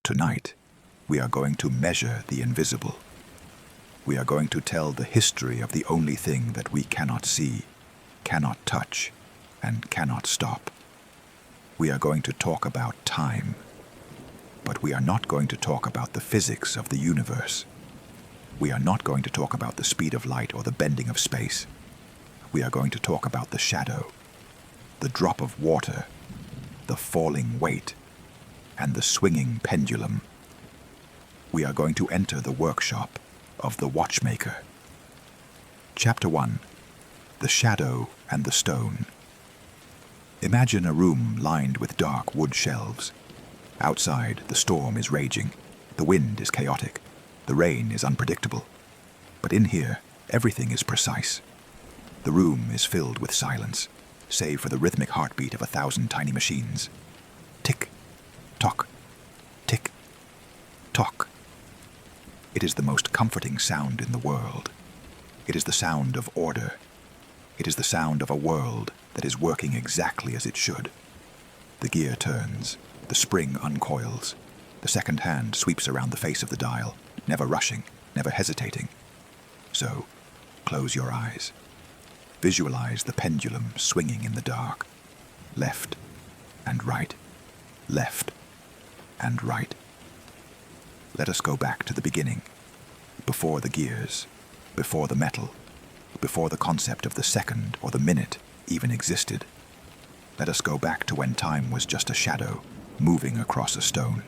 Tonight, we are going to measure the invisible. We are going to tell the history of the only thing that we cannot see, cannot touch, and cannot stop. We are going to talk about time, but we are not going to talk about the physics of the universe. We are not going to talk about the speed of light or the bending of space. We are going to talk about the shadow, the drop of water, the falling weight, and the swinging pendulum. We are going to enter the workshop of the watchmaker. Chapter 1. The Shadow and the Stone. Imagine a room lined with dark wood shelves. Outside, the storm is raging. The wind is chaotic. The rain is unpredictable. But in here, everything is precise. The room is filled with silence, save for the rhythmic heartbeat of 1,000 tiny machines. Tick, tock, tick, tock. It is the most comforting sound in the world. It is the sound of order. It is the sound of a world that is working exactly as it should. The gear turns, the spring uncoils, the second hand sweeps around the face of the dial, never rushing, never hesitating. So, close your eyes. Visualize the pendulum swinging in the dark. Left and right, left and right. Let us go back to the beginning, before the gears, before the metal, before the concept of the second or the minute even existed. Let us go back to when time was just a shadow moving across a stone.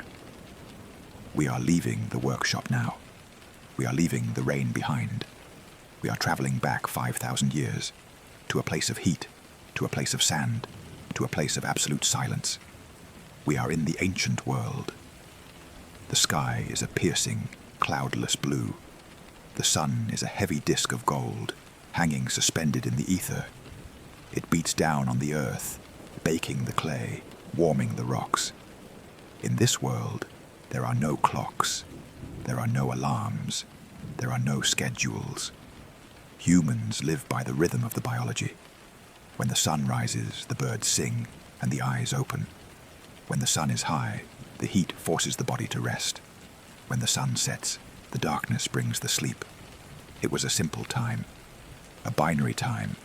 We are leaving the workshop now. We are leaving the rain behind. We are traveling back 5,000 years, to a place of heat, to a place of sand, to a place of absolute silence. We are in the ancient world. The sky is a piercing, cloudless blue. The sun is a heavy disk of gold, hanging suspended in the ether. It beats down on the earth, baking the clay, warming the rocks. In this world, there are no clocks. There are no alarms. There are no schedules. Humans live by the rhythm of the biology. When the sun rises, the birds sing and the eyes open. When the sun is high, the heat forces the body to rest. When the sun sets, the darkness brings the sleep. It was a simple time, a binary time,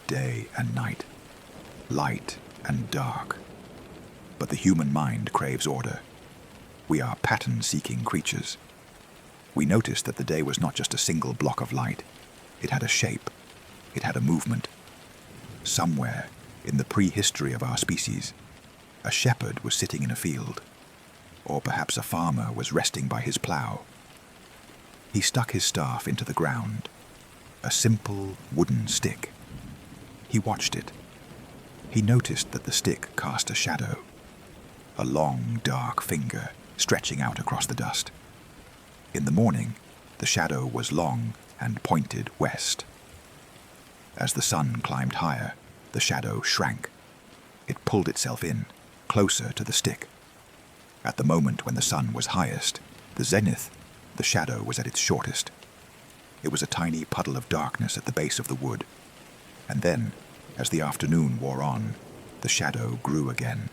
day and night, light and dark. But the human mind craves order. We are pattern-seeking creatures. We noticed that the day was not just a single block of light. It had a shape. It had a movement. Somewhere, in the prehistory of our species, a shepherd was sitting in a field. Or perhaps a farmer was resting by his plough. He stuck his staff into the ground, a simple wooden stick. He watched it. He noticed that the stick cast a shadow, a long, dark finger stretching out across the dust. In the morning, the shadow was long and pointed west. As the sun climbed higher, the shadow shrank. It pulled itself in, closer to the stick. At the moment when the sun was highest, the zenith, the shadow was at its shortest. It was a tiny puddle of darkness at the base of the wood. And then, as the afternoon wore on, the shadow grew again.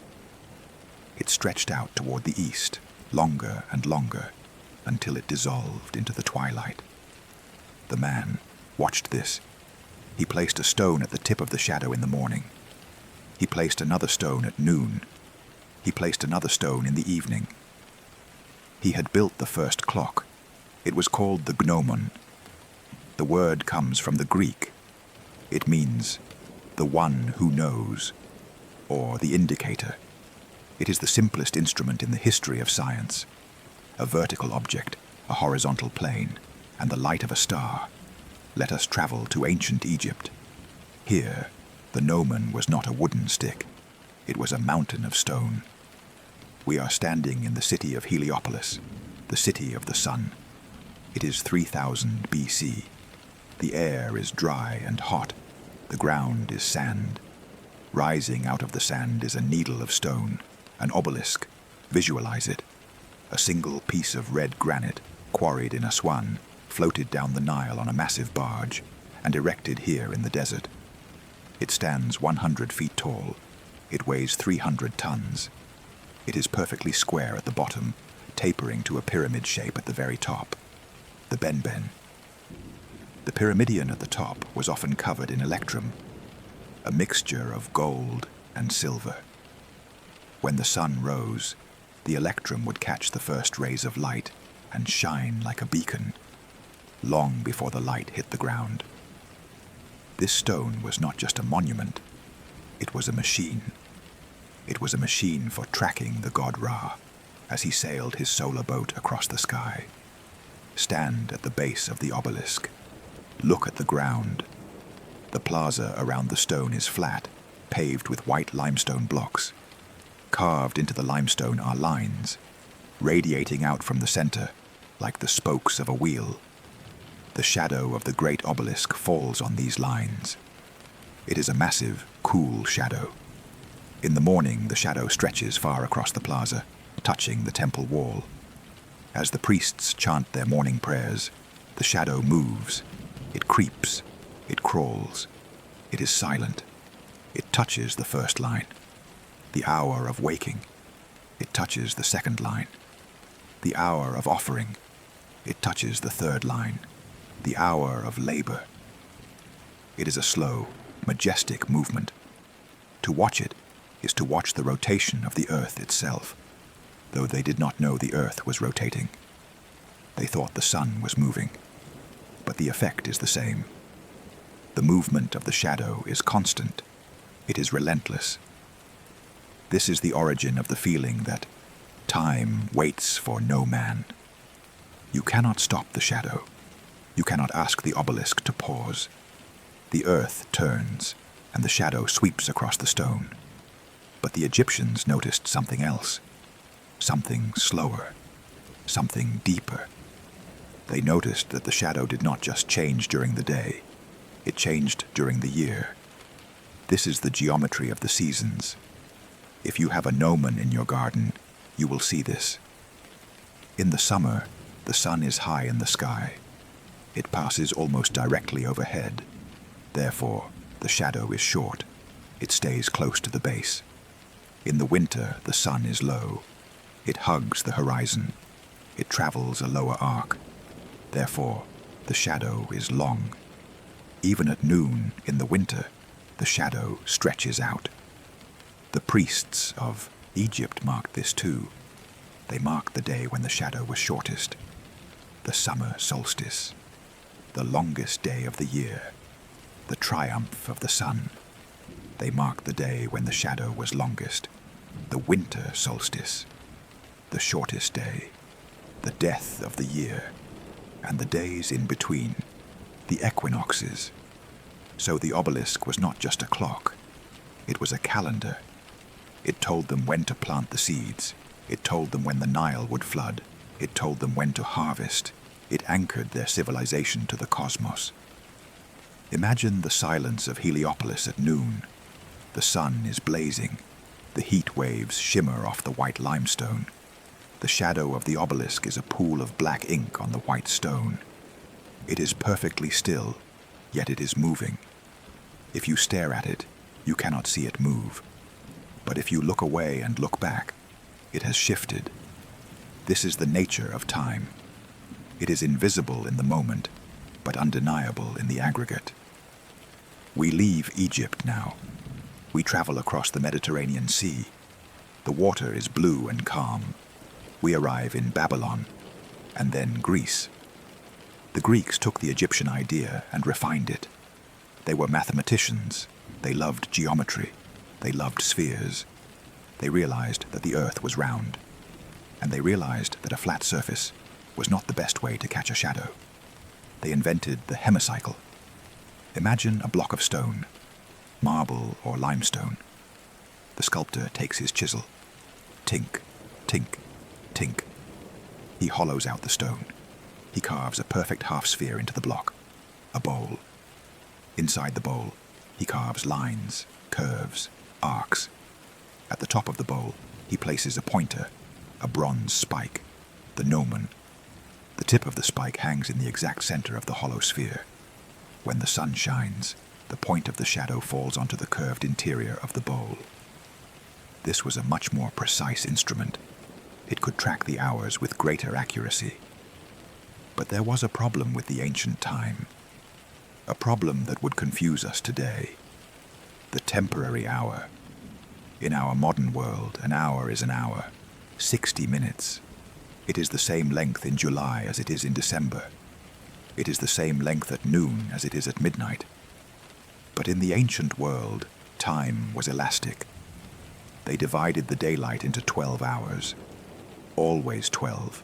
It stretched out toward the east, longer and longer, until it dissolved into the twilight. The man watched this. He placed a stone at the tip of the shadow in the morning. He placed another stone at noon. He placed another stone in the evening. He had built the first clock. It was called the gnomon. The word comes from the Greek. It means the one who knows, or the indicator. It is the simplest instrument in the history of science. A vertical object, a horizontal plane, and the light of a star. Let us travel to ancient Egypt. Here, the gnomon was not a wooden stick. It was a mountain of stone. We are standing in the city of Heliopolis, the city of the sun. It is 3000 BC. The air is dry and hot. The ground is sand. Rising out of the sand is a needle of stone, an obelisk. Visualize it. A single piece of red granite, quarried in Aswan, floated down the Nile on a massive barge, and erected here in the desert. It stands 100 feet tall. It weighs 300 tons. It is perfectly square at the bottom, tapering to a pyramid shape at the very top, the benben. The pyramidion at the top was often covered in electrum, a mixture of gold and silver. When the sun rose, the electrum would catch the first rays of light and shine like a beacon, long before the light hit the ground. This stone was not just a monument, it was a machine. It was a machine for tracking the god Ra as he sailed his solar boat across the sky. Stand at the base of the obelisk. Look at the ground. The plaza around the stone is flat, paved with white limestone blocks. Carved into the limestone are lines, radiating out from the center like the spokes of a wheel. The shadow of the great obelisk falls on these lines. It is a massive, cool shadow. In the morning, the shadow stretches far across the plaza, touching the temple wall. As the priests chant their morning prayers, the shadow moves. It creeps. It crawls. It is silent. It touches the first line. The hour of waking. It touches the second line. The hour of offering. It touches the third line. The hour of labor. It is a slow, majestic movement. To watch it is to watch the rotation of the earth itself, though they did not know the earth was rotating. They thought the sun was moving, but the effect is the same. The movement of the shadow is constant. It is relentless. This is the origin of the feeling that time waits for no man. You cannot stop the shadow. You cannot ask the obelisk to pause. The earth turns, and the shadow sweeps across the stone. But the Egyptians noticed something else, something slower, something deeper. They noticed that the shadow did not just change during the day, it changed during the year. This is the geometry of the seasons. If you have a gnomon in your garden, you will see this. In the summer, the sun is high in the sky. It passes almost directly overhead. Therefore, the shadow is short. It stays close to the base. In the winter, the sun is low. It hugs the horizon. It travels a lower arc. Therefore, the shadow is long. Even at noon in the winter, the shadow stretches out. The priests of Egypt marked this too. They marked the day when the shadow was shortest, the summer solstice, the longest day of the year, the triumph of the sun. They marked the day when the shadow was longest, the winter solstice, the shortest day, the death of the year, and the days in between, the equinoxes. So the obelisk was not just a clock, it was a calendar. It told them when to plant the seeds. It told them when the Nile would flood. It told them when to harvest. It anchored their civilization to the cosmos. Imagine the silence of Heliopolis at noon. The sun is blazing. The heat waves shimmer off the white limestone. The shadow of the obelisk is a pool of black ink on the white stone. It is perfectly still, yet it is moving. If you stare at it, you cannot see it move. But if you look away and look back, it has shifted. This is the nature of time. It is invisible in the moment, but undeniable in the aggregate. We leave Egypt now. We travel across the Mediterranean Sea. The water is blue and calm. We arrive in Babylon, and then Greece. The Greeks took the Egyptian idea and refined it. They were mathematicians. They loved geometry. They loved spheres. They realized that the earth was round. And they realized that a flat surface was not the best way to catch a shadow. They invented the hemicycle. Imagine a block of stone, marble or limestone. The sculptor takes his chisel. Tink, tink, tink. He hollows out the stone. He carves a perfect half-sphere into the block, a bowl. Inside the bowl, he carves lines, curves, arcs. At the top of the bowl, he places a pointer, a bronze spike, the gnomon. The tip of the spike hangs in the exact center of the hollow sphere. When the sun shines, the point of the shadow falls onto the curved interior of the bowl. This was a much more precise instrument. It could track the hours with greater accuracy. But there was a problem with the ancient time, a problem that would confuse us today: the temporary hour. In our modern world, an hour is an hour, 60 minutes. It is the same length in July as it is in December. It is the same length at noon as it is at midnight. But in the ancient world, time was elastic. They divided the daylight into 12 hours, always 12.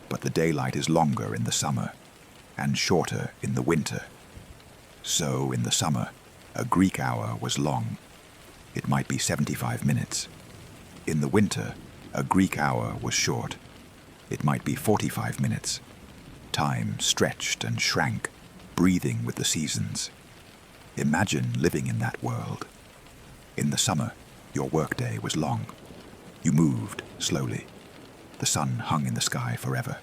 But the daylight is longer in the summer and shorter in the winter. So in the summer, a Greek hour was long. It might be 75 minutes. In the winter, a Greek hour was short. It might be 45 minutes. Time stretched and shrank, breathing with the seasons. Imagine living in that world. In the summer, your workday was long. You moved slowly. The sun hung in the sky forever.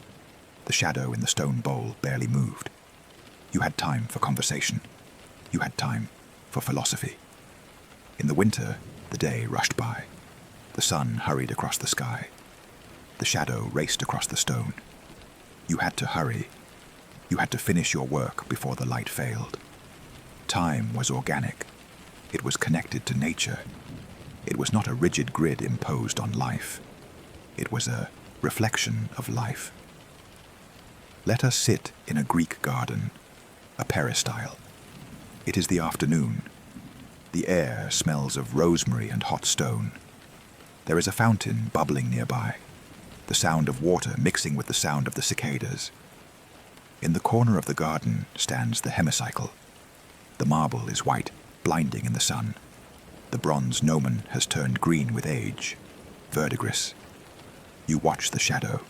The shadow in the stone bowl barely moved. You had time for conversation. You had time for philosophy. In the winter, the day rushed by. The sun hurried across the sky. The shadow raced across the stone. You had to hurry. You had to finish your work before the light failed. Time was organic. It was connected to nature. It was not a rigid grid imposed on life. It was a reflection of life. Let us sit in a Greek garden, a peristyle. It is the afternoon. The air smells of rosemary and hot stone. There is a fountain bubbling nearby, the sound of water mixing with the sound of the cicadas. In the corner of the garden stands the hemicycle. The marble is white, blinding in the sun. The bronze gnomon has turned green with age, verdigris. You watch the shadow.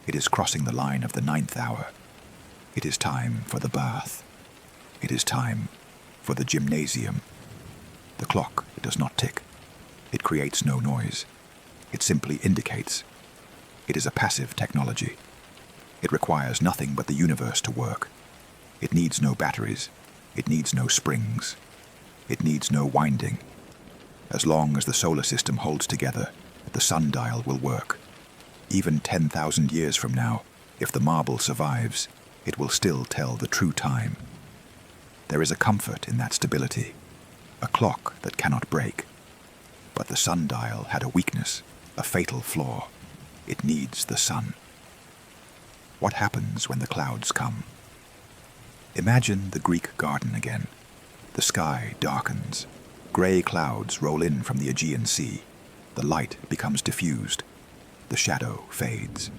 It is crossing the line of the 9th hour. It is time for the bath. It is time for the gymnasium. The clock does not tick. It creates no noise. It simply indicates. It is a passive technology. It requires nothing but the universe to work. It needs no batteries. It needs no springs. It needs no winding. As long as the solar system holds together, the sundial will work. Even 10,000 years from now, if the marble survives, it will still tell the true time. There is a comfort in that stability, a clock that cannot break. But the sundial had a weakness, a fatal flaw. It needs the sun. What happens when the clouds come? Imagine the Greek garden again. The sky darkens. Grey clouds roll in from the Aegean Sea. The light becomes diffused. The shadow fades.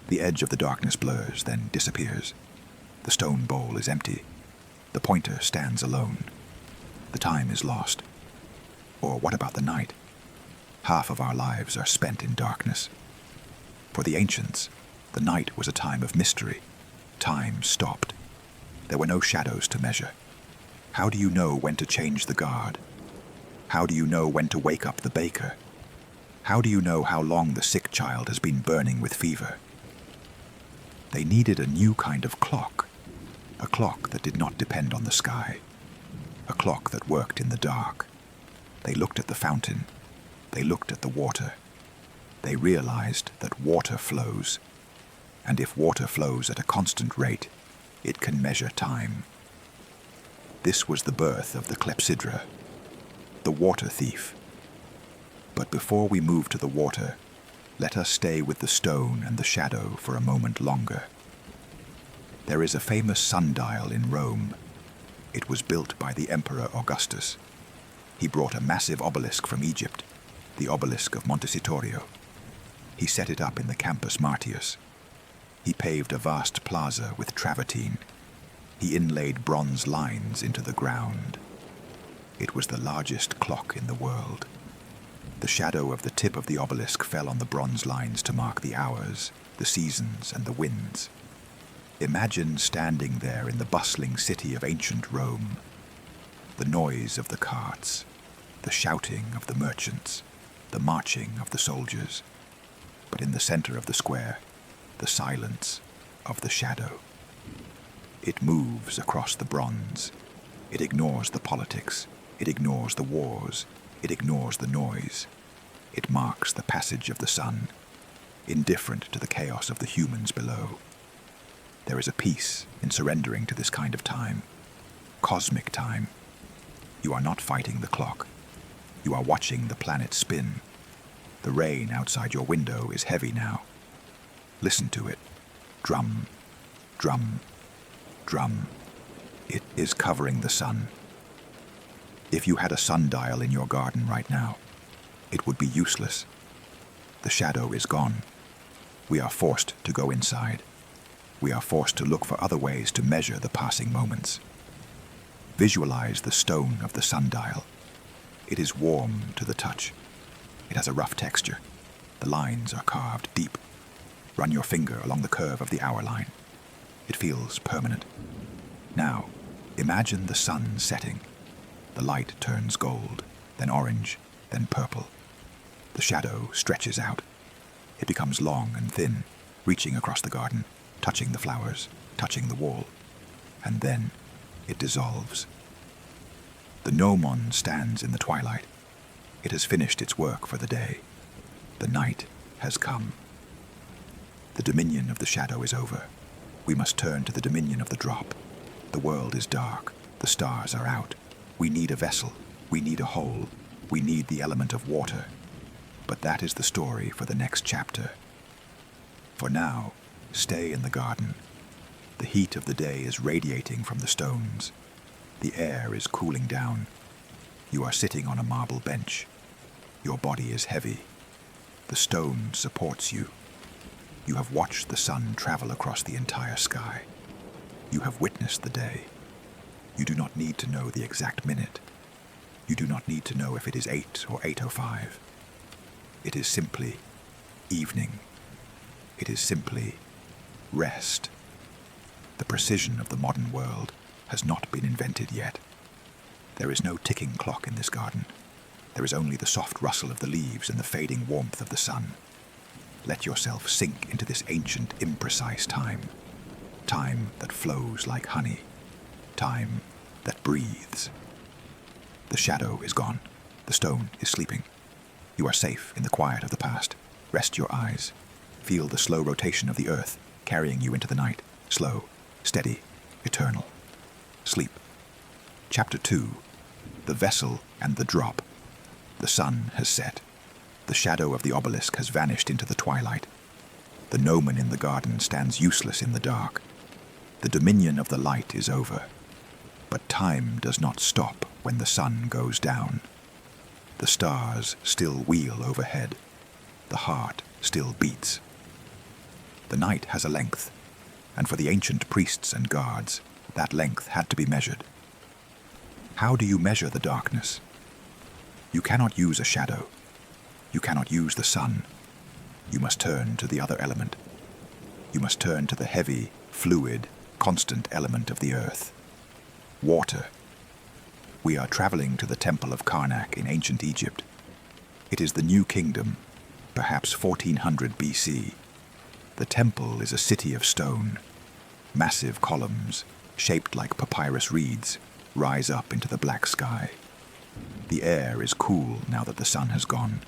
The edge of the darkness blurs, then disappears. The stone bowl is empty. The pointer stands alone. The time is lost. Or what about the night? Half of our lives are spent in darkness. For the ancients, the night was a time of mystery. Time stopped. There were no shadows to measure. How do you know when to change the guard? How do you know when to wake up the baker? How do you know how long the sick child has been burning with fever? They needed a new kind of clock, a clock that did not depend on the sky, a clock that worked in the dark. They looked at the fountain. They looked at the water. They realized that water flows, and if water flows at a constant rate, it can measure time. This was the birth of the Clepsydra, the water thief. But before we move to the water, let us stay with the stone and the shadow for a moment longer. There is a famous sundial in Rome. It was built by the Emperor Augustus. He brought a massive obelisk from Egypt, the Obelisk of Montecitorio. He set it up in the Campus Martius. He paved a vast plaza with travertine. He inlaid bronze lines into the ground. It was the largest clock in the world. The shadow of the tip of the obelisk fell on the bronze lines to mark the hours, the seasons, and the winds. Imagine standing there in the bustling city of ancient Rome. The noise of the carts, the shouting of the merchants, the marching of the soldiers. But in the center of the square, the silence of the shadow. It moves across the bronze. It ignores the politics. It ignores the wars. It ignores the noise. It marks the passage of the sun. indifferent to the chaos of the humans below. There is a peace in surrendering to this kind of time, cosmic time. You are not fighting the clock. You are watching the planet spin. The rain outside your window is heavy now. Listen to it. Drum, drum, drum. It is covering the sun. If you had a sundial in your garden right now, it would be useless. The shadow is gone. We are forced to go inside. We are forced to look for other ways to measure the passing moments. Visualize the stone of the sundial. It is warm to the touch. It has a rough texture. The lines are carved deep. Run your finger along the curve of the hour line. It feels permanent. Now, imagine the sun setting. The light turns gold, then orange, then purple. The shadow stretches out. It becomes long and thin, reaching across the garden, touching the flowers, touching the wall. And then it dissolves. The gnomon stands in the twilight. It has finished its work for the day. The night has come. The dominion of the shadow is over. We must turn to the dominion of the drop. The world is dark. The stars are out. We need a vessel. We need a hole. We need the element of water. But that is the story for the next chapter. For now, stay in the garden. The heat of the day is radiating from the stones. The air is cooling down. You are sitting on a marble bench. Your body is heavy. The stone supports you. You have watched the sun travel across the entire sky. You have witnessed the day. You do not need to know the exact minute. You do not need to know if it is 8 or 8:05. It is simply evening. It is simply rest. The precision of the modern world has not been invented yet. There is no ticking clock in this garden. There is only the soft rustle of the leaves and the fading warmth of the sun. Let yourself sink into this ancient, imprecise time. Time that flows like honey. Time that breathes. The shadow is gone. The stone is sleeping. You are safe in the quiet of the past. Rest your eyes. Feel the slow rotation of the earth carrying you into the night. Slow, steady, eternal. Sleep. Chapter 2. The Vessel and the Drop. The sun has set. The shadow of the obelisk has vanished into the twilight. The gnomon in the garden stands useless in the dark. The dominion of the light is over. But time does not stop when the sun goes down. The stars still wheel overhead. The heart still beats. The night has a length, and for the ancient priests and guards, that length had to be measured. How do you measure the darkness? You cannot use a shadow. You cannot use the sun. You must turn to the other element. You must turn to the heavy, fluid, constant element of the earth. Water. We are traveling to the temple of Karnak in ancient Egypt. It is the New Kingdom, perhaps 1400 BC. The temple is a city of stone. Massive columns, shaped like papyrus reeds, rise up into the black sky. The air is cool now that the sun has gone.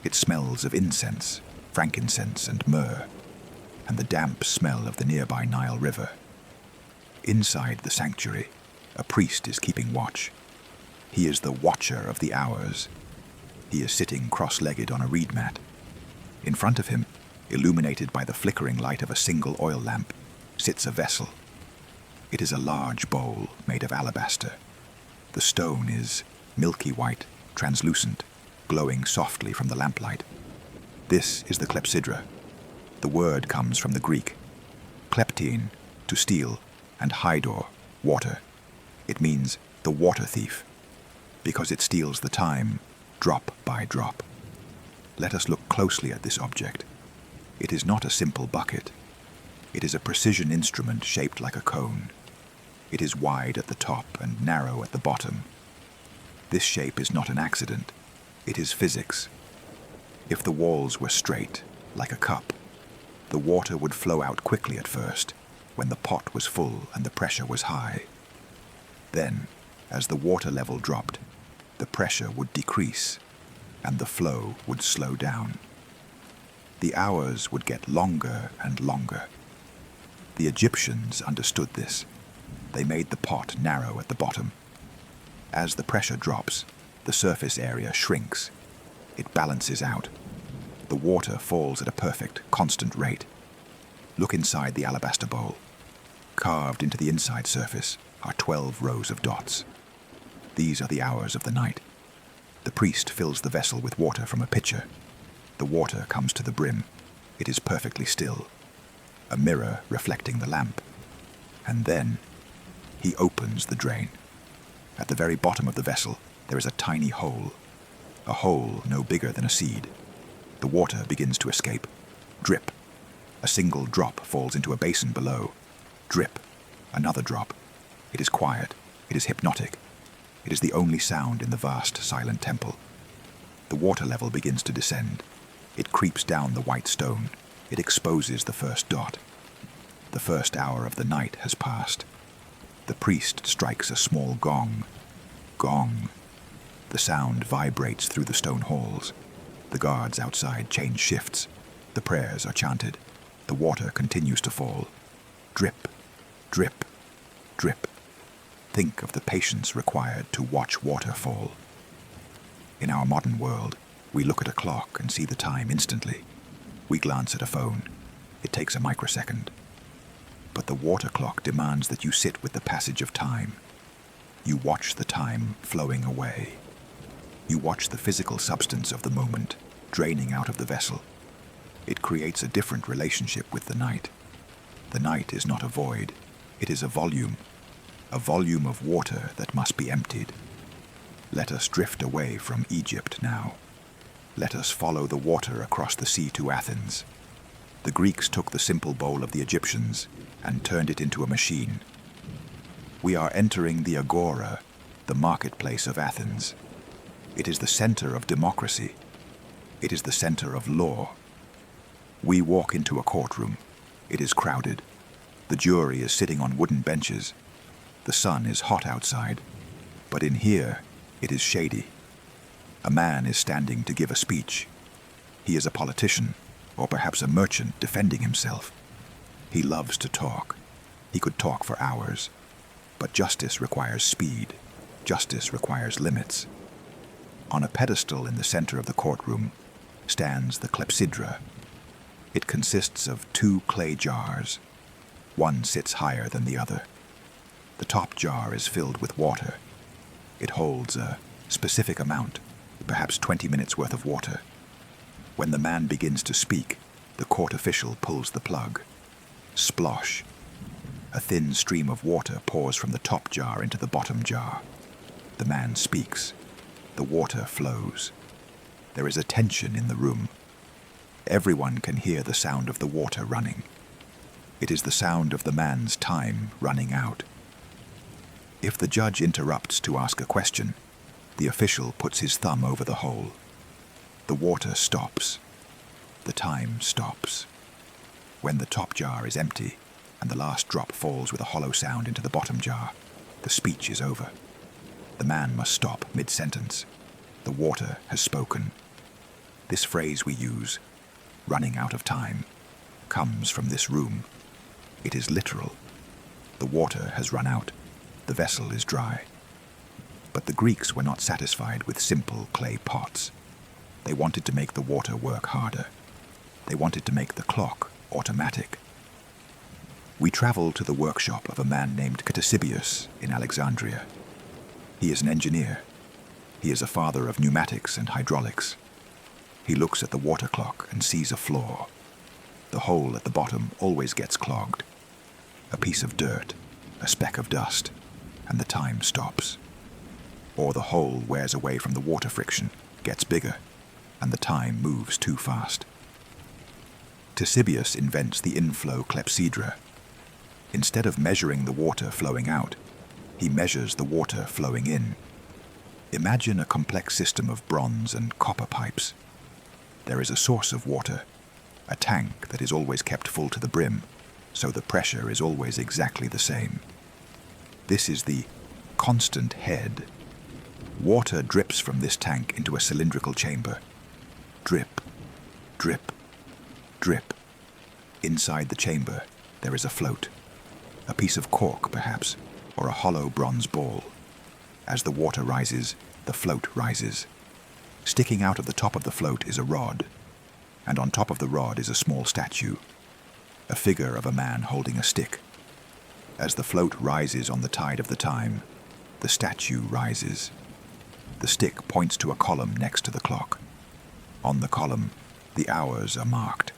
It smells of incense, frankincense, and myrrh, and the damp smell of the nearby Nile River. Inside the sanctuary, a priest is keeping watch. He is the watcher of the hours. He is sitting cross-legged on a reed mat. In front of him, illuminated by the flickering light of a single oil lamp, sits a vessel. It is a large bowl made of alabaster. The stone is milky white, translucent, glowing softly from the lamplight. This is the Clepsydra. The word comes from the Greek. Kleptein, to steal, and hydor, water. It means the water thief, because it steals the time, drop by drop. Let us look closely at this object. It is not a simple bucket. It is a precision instrument shaped like a cone. It is wide at the top and narrow at the bottom. This shape is not an accident. It is physics. If the walls were straight, like a cup, the water would flow out quickly at first, when the pot was full and the pressure was high. Then, as the water level dropped, the pressure would decrease, and the flow would slow down. The hours would get longer and longer. The Egyptians understood this. They made the pot narrow at the bottom. As the pressure drops, the surface area shrinks. It balances out. The water falls at a perfect, constant rate. Look inside the alabaster bowl. Carved into the inside surface are 12 rows of dots. These are the hours of the night. The priest fills the vessel with water from a pitcher. The water comes to the brim. It is perfectly still. A mirror reflecting the lamp. And then he opens the drain. At the very bottom of the vessel, there is a tiny hole. A hole no bigger than a seed. The water begins to escape. Drip. A single drop falls into a basin below. Drip. Another drop. It is quiet. It is hypnotic. It is the only sound in the vast, silent temple. The water level begins to descend. It creeps down the white stone. It exposes the first dot. The first hour of the night has passed. The priest strikes a small gong. Gong. The sound vibrates through the stone halls. The guards outside change shifts. The prayers are chanted. The water continues to fall. Drip, drip, drip. Think of the patience required to watch water fall. In our modern world, we look at a clock and see the time instantly. We glance at a phone. It takes a microsecond. But the water clock demands that you sit with the passage of time. You watch the time flowing away. You watch the physical substance of the moment draining out of the vessel. It creates a different relationship with the night. The night is not a void. It is a volume of water that must be emptied. Let us drift away from Egypt now. Let us follow the water across the sea to Athens. The Greeks took the simple bowl of the Egyptians and turned it into a machine. We are entering the agora, the marketplace of Athens. It is the center of democracy. It is the center of law. We walk into a courtroom. It is crowded. The jury is sitting on wooden benches. The sun is hot outside, but in here it is shady. A man is standing to give a speech. He is a politician, or perhaps a merchant defending himself. He loves to talk. He could talk for hours. But justice requires speed. Justice requires limits. On a pedestal in the center of the courtroom stands the Clepsydra. It consists of 2 clay jars. One sits higher than the other. The top jar is filled with water. It holds a specific amount, perhaps 20 minutes worth of water. When the man begins to speak, the court official pulls the plug. Splosh. A thin stream of water pours from the top jar into the bottom jar. The man speaks. The water flows. There is a tension in the room. Everyone can hear the sound of the water running. It is the sound of the man's time running out. If the judge interrupts to ask a question, the official puts his thumb over the hole. The water stops. The time stops. When the top jar is empty and the last drop falls with a hollow sound into the bottom jar, the speech is over. The man must stop mid-sentence. The water has spoken. This phrase we use, running out of time, comes from this room. It is literal. The water has run out. The vessel is dry. But the Greeks were not satisfied with simple clay pots. They wanted to make the water work harder. They wanted to make the clock automatic. We travel to the workshop of a man named Clepsydra in Alexandria. He is an engineer. He is a father of pneumatics and hydraulics. He looks at the water clock and sees a flaw. The hole at the bottom always gets clogged. A piece of dirt, a speck of dust, and the time stops. Or the hole wears away from the water friction, gets bigger, and the time moves too fast. Clepsydra invents the inflow Clepsydra. Instead of measuring the water flowing out, he measures the water flowing in. Imagine a complex system of bronze and copper pipes. There is a source of water, a tank that is always kept full to the brim, so the pressure is always exactly the same. This is the constant head. Water drips from this tank into a cylindrical chamber. Drip, drip, Drip. Inside the chamber, there is a float. A piece of cork, perhaps, or a hollow bronze ball. As the water rises, the float rises. Sticking out of the top of the float is a rod, and on top of the rod is a small statue, a figure of a man holding a stick. As the float rises on the tide of the time, the statue rises. The stick points to a column next to the clock. On the column, the hours are marked.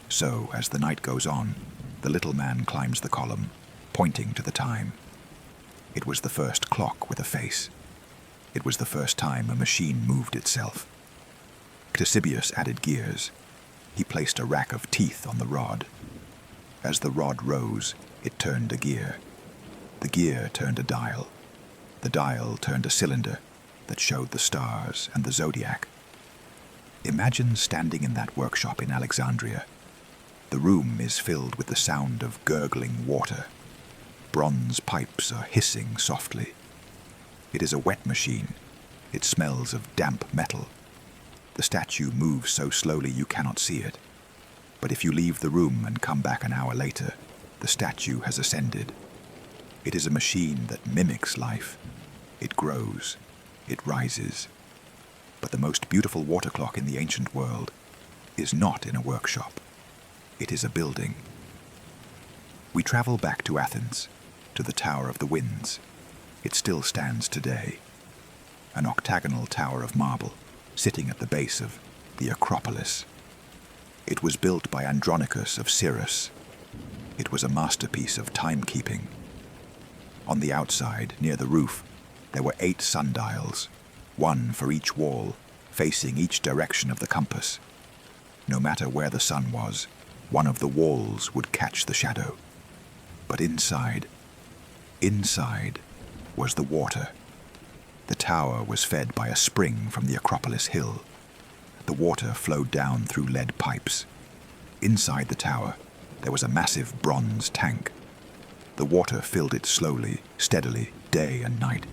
So, as the night goes on, the little man climbs the column, pointing to the time. It was the first clock with a face. It was the first time a machine moved itself. Ctesibius added gears. He placed a rack of teeth on the rod. As the rod rose, it turned a gear. The gear turned a dial. The dial turned a cylinder that showed the stars and the zodiac. Imagine standing in that workshop in Alexandria. The room is filled with the sound of gurgling water. Bronze pipes are hissing softly. It is a wet machine. It smells of damp metal. The statue moves so slowly you cannot see it. But if you leave the room and come back an hour later, the statue has ascended. It is a machine that mimics life. It grows. It rises. But the most beautiful water clock in the ancient world is not in a workshop. It is a building. We travel back to Athens, to the Tower of the Winds. It still stands today. An octagonal tower of marble, sitting at the base of the Acropolis. It was built by Andronicus of Cyrrhus. It was a masterpiece of timekeeping. On the outside, near the roof, there were 8 sundials, one for each wall, facing each direction of the compass. No matter where the sun was, one of the walls would catch the shadow. But inside was the water. The tower was fed by a spring from the Acropolis hill. The water flowed down through lead pipes. Inside the tower, there was a massive bronze tank. The water filled it slowly, steadily, day and night.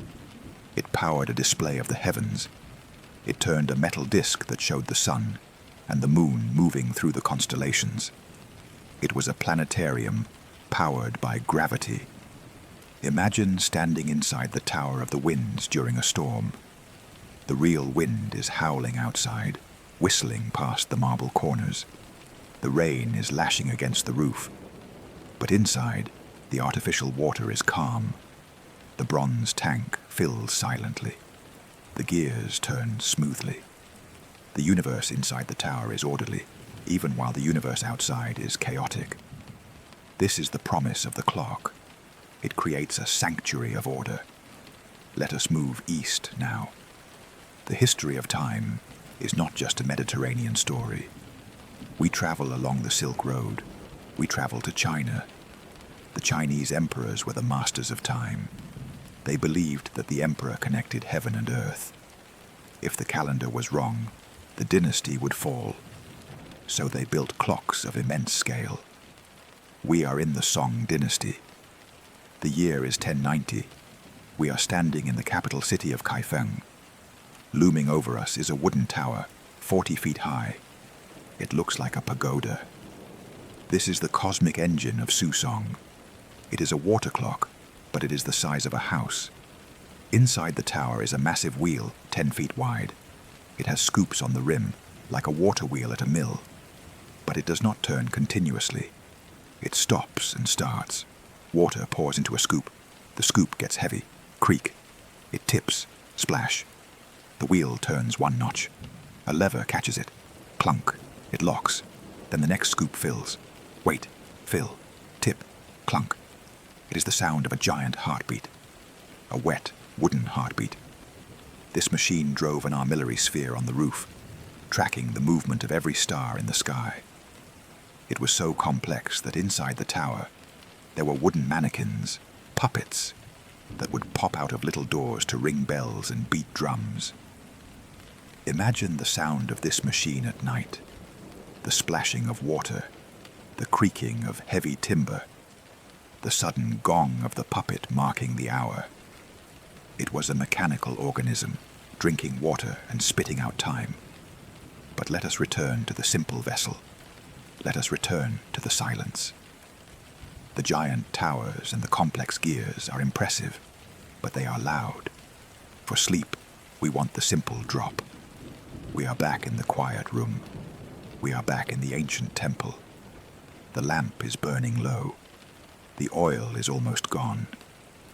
It powered a display of the heavens. It turned a metal disc that showed the sun and the moon moving through the constellations. It was a planetarium powered by gravity. Imagine standing inside the Tower of the Winds during a storm. The real wind is howling outside, whistling past the marble corners. The rain is lashing against the roof. But inside, the artificial water is calm. The bronze tank fills silently. The gears turn smoothly. The universe inside the tower is orderly, even while the universe outside is chaotic. This is the promise of the clock. It creates a sanctuary of order. Let us move east now. The history of time is not just a Mediterranean story. We travel along the Silk Road. We travel to China. The Chinese emperors were the masters of time. They believed that the emperor connected heaven and earth. If the calendar was wrong, the dynasty would fall. So they built clocks of immense scale. We are in the Song dynasty. The year is 1090. We are standing in the capital city of Kaifeng. Looming over us is a wooden tower, 40 feet high. It looks like a pagoda. This is the cosmic engine of Susong. It is a water clock, but it is the size of a house. Inside the tower is a massive wheel, 10 feet wide. It has scoops on the rim, like a water wheel at a mill. But it does not turn continuously. It stops and starts. Water pours into a scoop. The scoop gets heavy. Creak. It tips. Splash. The wheel turns one notch. A lever catches it. Clunk. It locks. Then the next scoop fills. Wait. Fill. Tip. Clunk. It is the sound of a giant heartbeat. A wet, wooden heartbeat. This machine drove an armillary sphere on the roof, tracking the movement of every star in the sky. It was so complex that inside the tower, there were wooden mannequins, puppets, that would pop out of little doors to ring bells and beat drums. Imagine the sound of this machine at night, the splashing of water, the creaking of heavy timber, the sudden gong of the puppet marking the hour. It was a mechanical organism, drinking water and spitting out time. But let us return to the simple vessel. let us return to the silence. The giant towers and the complex gears are impressive, but they are loud. For sleep, we want the simple drop. We are back in the quiet room. We are back in the ancient temple. The lamp is burning low. The oil is almost gone.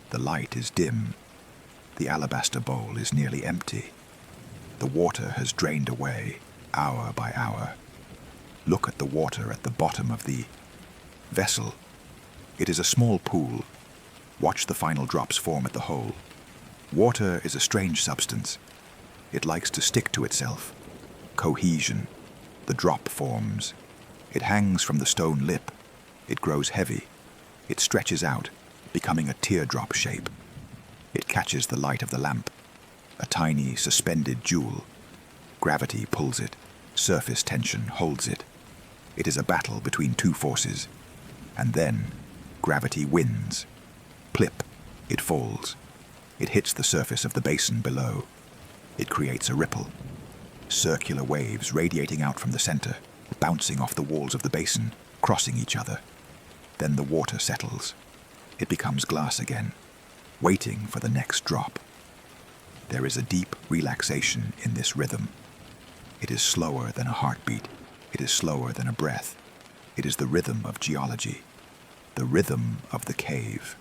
The light is dim. The alabaster bowl is nearly empty. The water has drained away, hour by hour. Look at the water at the bottom of the vessel. It is a small pool. Watch the final drops form at the hole. Water is a strange substance. It likes to stick to itself. Cohesion. The drop forms. It hangs from the stone lip. It grows heavy. It stretches out, becoming a teardrop shape. It catches the light of the lamp. A tiny, suspended jewel. Gravity pulls it. Surface tension holds it. It is a battle between two forces. And then, gravity wins. Plip, it falls. It hits the surface of the basin below. It creates a ripple. Circular waves radiating out from the center, bouncing off the walls of the basin, crossing each other. Then the water settles. It becomes glass again, waiting for the next drop. There is a deep relaxation in this rhythm. It is slower than a heartbeat. It is slower than a breath. It is the rhythm of geology, the rhythm of the cave.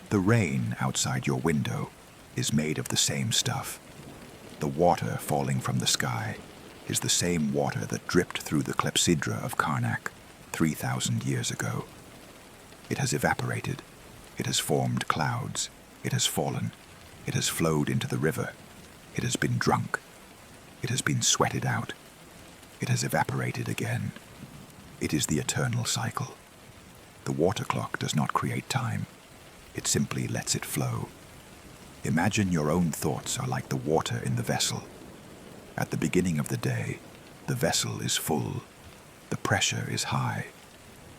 The rain outside your window is made of the same stuff. The water falling from the sky is the same water that dripped through the Clepsydra of Karnak 3,000 years ago. It has evaporated. It has formed clouds. It has fallen. It has flowed into the river. It has been drunk. It has been sweated out. It has evaporated again. It is the eternal cycle. The water clock does not create time. It simply lets it flow. Imagine your own thoughts are like the water in the vessel. At the beginning of the day, the vessel is full. The pressure is high.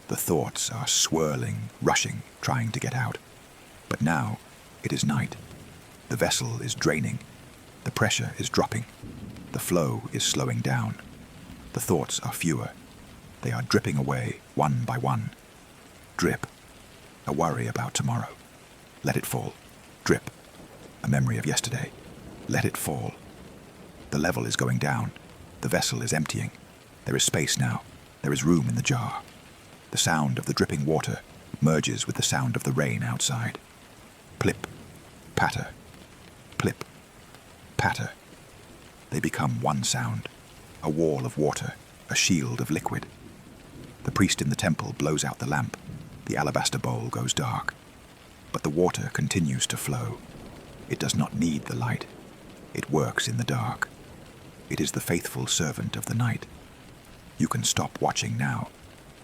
The thoughts are swirling, rushing, trying to get out. But now, it is night. The vessel is draining. The pressure is dropping. The flow is slowing down. The thoughts are fewer. They are dripping away, one by one. Drip. A worry about tomorrow. Let it fall. Drip. A memory of yesterday. Let it fall. The level is going down. The vessel is emptying. There is space now. There is room in the jar. The sound of the dripping water merges with the sound of the rain outside. Plip. Patter. Plip. Patter. They become one sound. A wall of water. A shield of liquid. The priest in the temple blows out the lamp. The alabaster bowl goes dark. But the water continues to flow. It does not need the light. It works in the dark. It is the faithful servant of the night. You can stop watching now.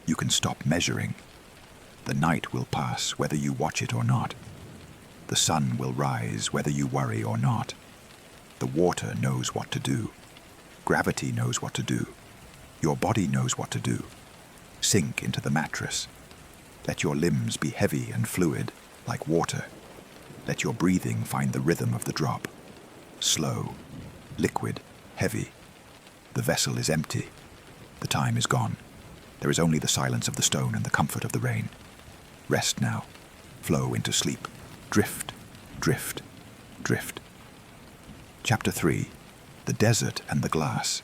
You can stop measuring. The night will pass whether you watch it or not. The sun will rise whether you worry or not. The water knows what to do. Gravity knows what to do. Your body knows what to do. Sink into the mattress. Let your limbs be heavy and fluid, like water. Let your breathing find the rhythm of the drop. Slow, liquid, heavy. The vessel is empty. The time is gone. There is only the silence of the stone and the comfort of the rain. Rest now. Flow into sleep. Drift, drift, drift. Chapter 3. The Desert and the Glass.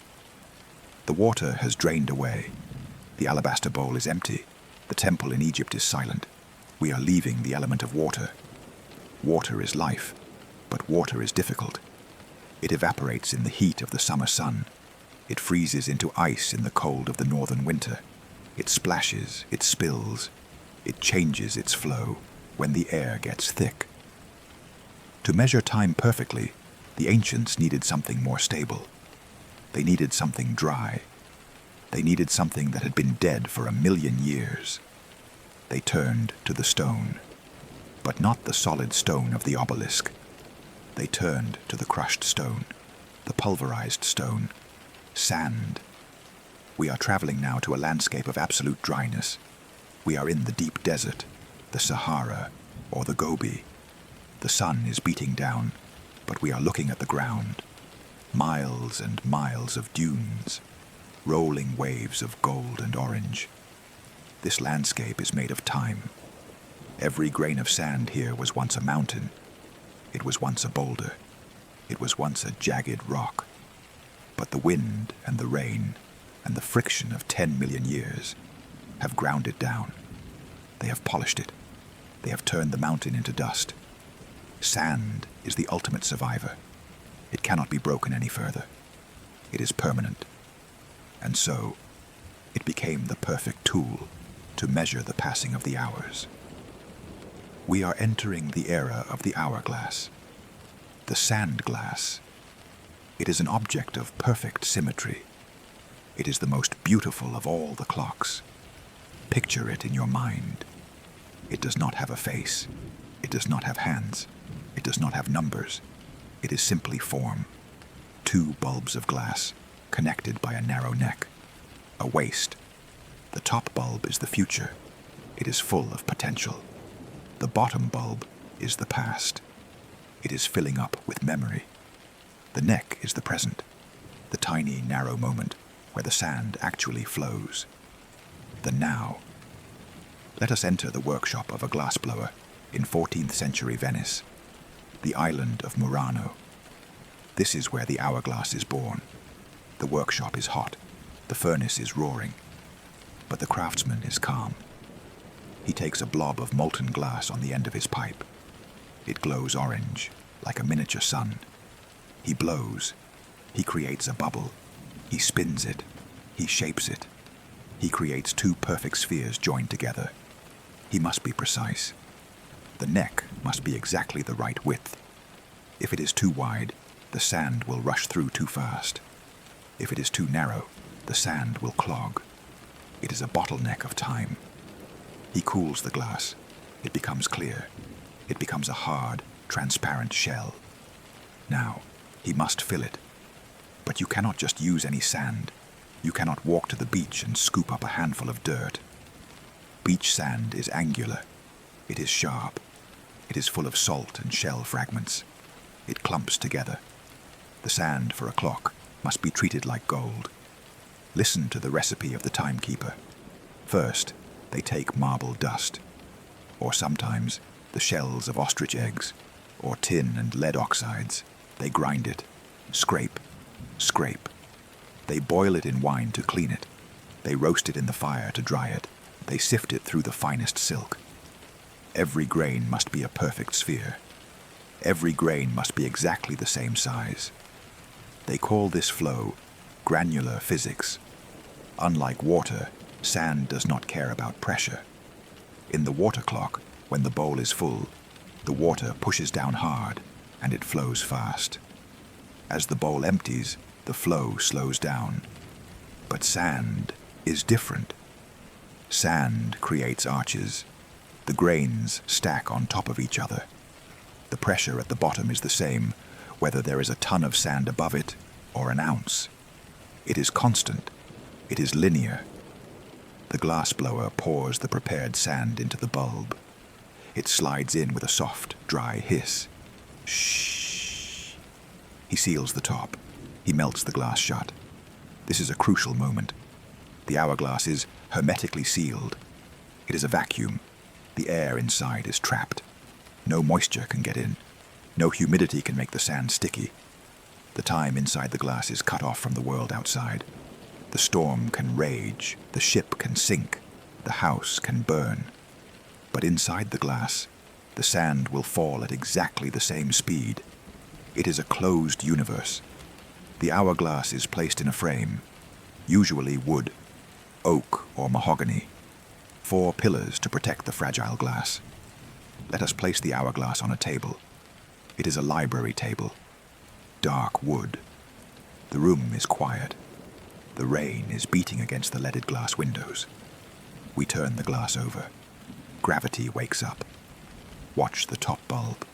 The water has drained away. The alabaster bowl is empty. The temple in Egypt is silent. We are leaving the element of water. Water is life, but water is difficult. It evaporates in the heat of the summer sun. It freezes into ice in the cold of the northern winter. It splashes, it spills. It changes its flow when the air gets thick. To measure time perfectly, the ancients needed something more stable. They needed something dry. They needed something that had been dead for 1,000,000 years. They turned to the stone, but not the solid stone of the obelisk. They turned to the crushed stone, the pulverized stone, sand. We are traveling now to a landscape of absolute dryness. We are in the deep desert, the Sahara, or the Gobi. The sun is beating down, but we are looking at the ground. Miles and miles of dunes. rolling waves of gold and orange. This landscape is made of time. Every grain of sand here was once a mountain. It was once a boulder. It was once a jagged rock. But the wind and the rain and the friction of 10 million years have ground it down. They have polished it. They have turned the mountain into dust. Sand is the ultimate survivor. It cannot be broken any further. It is permanent. And so, it became the perfect tool to measure the passing of the hours. We are entering the era of the hourglass. The sand glass. It is an object of perfect symmetry. It is the most beautiful of all the clocks. Picture it in your mind. It does not have a face. It does not have hands. It does not have numbers. It is simply form. Two bulbs of glass, connected by a narrow neck. A waist. The top bulb is the future. It is full of potential. The bottom bulb is the past. It is filling up with memory. The neck is the present, the tiny, narrow moment where the sand actually flows. The now. Let us enter the workshop of a glassblower in 14th century Venice, the island of Murano. This is where the hourglass is born. The workshop is hot, the furnace is roaring, but the craftsman is calm. He takes a blob of molten glass on the end of his pipe. It glows orange, like a miniature sun. He blows. He creates a bubble. He spins it. He shapes it. He creates two perfect spheres joined together. He must be precise. The neck must be exactly the right width. If it is too wide, the sand will rush through too fast. If it is too narrow, the sand will clog. It is a bottleneck of time. He cools the glass. It becomes clear. It becomes a hard, transparent shell. Now, he must fill it. But you cannot just use any sand. You cannot walk to the beach and scoop up a handful of dirt. Beach sand is angular. It is sharp. It is full of salt and shell fragments. It clumps together. The sand for a clock must be treated like gold. Listen to the recipe of the timekeeper. First, they take marble dust, or sometimes the shells of ostrich eggs, or tin and lead oxides. They grind it, scrape, scrape. They boil it in wine to clean it. They roast it in the fire to dry it. They sift it through the finest silk. Every grain must be a perfect sphere. Every grain must be exactly the same size. They call this flow granular physics. Unlike water, sand does not care about pressure. In the water clock, when the bowl is full, the water pushes down hard and it flows fast. As the bowl empties, the flow slows down. But sand is different. Sand creates arches. The grains stack on top of each other. The pressure at the bottom is the same, whether there is a ton of sand above it or an ounce. It is constant. It is linear. The glassblower pours the prepared sand into the bulb. It slides in with a soft, dry hiss. Shh. He seals the top. He melts the glass shut. This is a crucial moment. The hourglass is hermetically sealed. It is a vacuum. The air inside is trapped. No moisture can get in. No humidity can make the sand sticky. The time inside the glass is cut off from the world outside. The storm can rage. The ship can sink. The house can burn. But inside the glass, the sand will fall at exactly the same speed. It is a closed universe. The hourglass is placed in a frame, usually wood, oak or mahogany. 4 pillars to protect the fragile glass. Let us place the hourglass on a table. It is a library table. Dark wood. The room is quiet. The rain is beating against the leaded glass windows. We turn the glass over. Gravity wakes up. Watch the top bulb.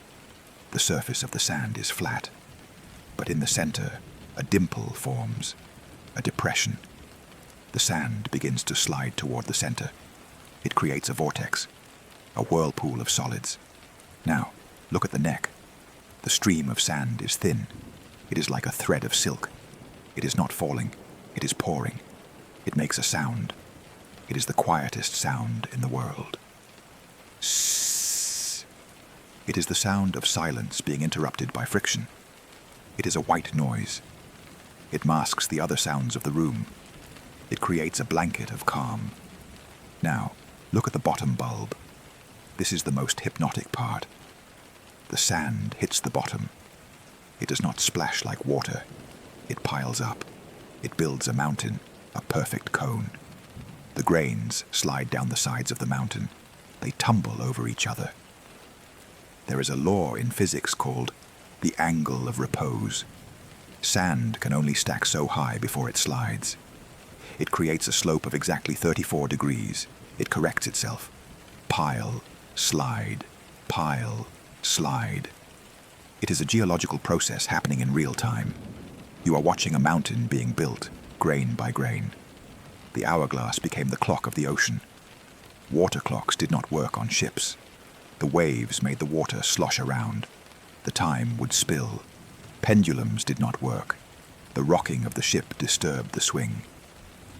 The surface of the sand is flat. But in the center, a dimple forms. A depression. The sand begins to slide toward the center. It creates a vortex. A whirlpool of solids. Now, look at the neck. The stream of sand is thin. It is like a thread of silk. It is not falling. It is pouring. It makes a sound. It is the quietest sound in the world. Sss. It is the sound of silence being interrupted by friction. It is a white noise. It masks the other sounds of the room. It creates a blanket of calm. Now, look at the bottom bulb. This is the most hypnotic part. The sand hits the bottom. It does not splash like water. It piles up. It builds a mountain, a perfect cone. The grains slide down the sides of the mountain. They tumble over each other. There is a law in physics called the angle of repose. Sand can only stack so high before it slides. It creates a slope of exactly 34 degrees. It corrects itself. Pile, slide, pile, slide. It is a geological process happening in real time. You are watching a mountain being built, grain by grain. The hourglass became the clock of the ocean. Water clocks did not work on ships. The waves made the water slosh around. The time would spill. Pendulums did not work. The rocking of the ship disturbed the swing.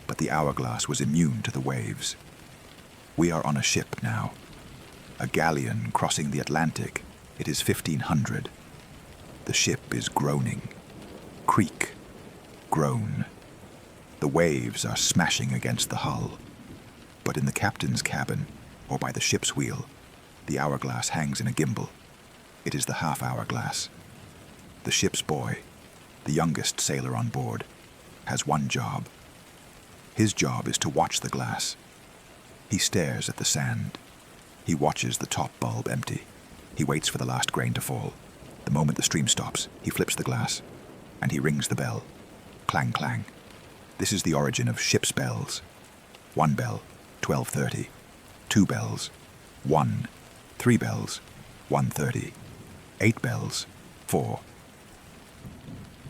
But the hourglass was immune to the waves. We are on a ship now. A galleon crossing the Atlantic. It is 1500. The ship is groaning. Creak. Groan. The waves are smashing against the hull. But in the captain's cabin, or by the ship's wheel, the hourglass hangs in a gimbal. It is the half-hourglass. The ship's boy, the youngest sailor on board, has one job. His job is to watch the glass. He stares at the sand. He watches the top bulb empty. He waits for the last grain to fall. The moment the stream stops, he flips the glass, and he rings the bell. Clang, clang. This is the origin of ship's bells. 1 bell, 12:30. 2 bells, 1. 3 bells, 1:30. 8 bells, 4.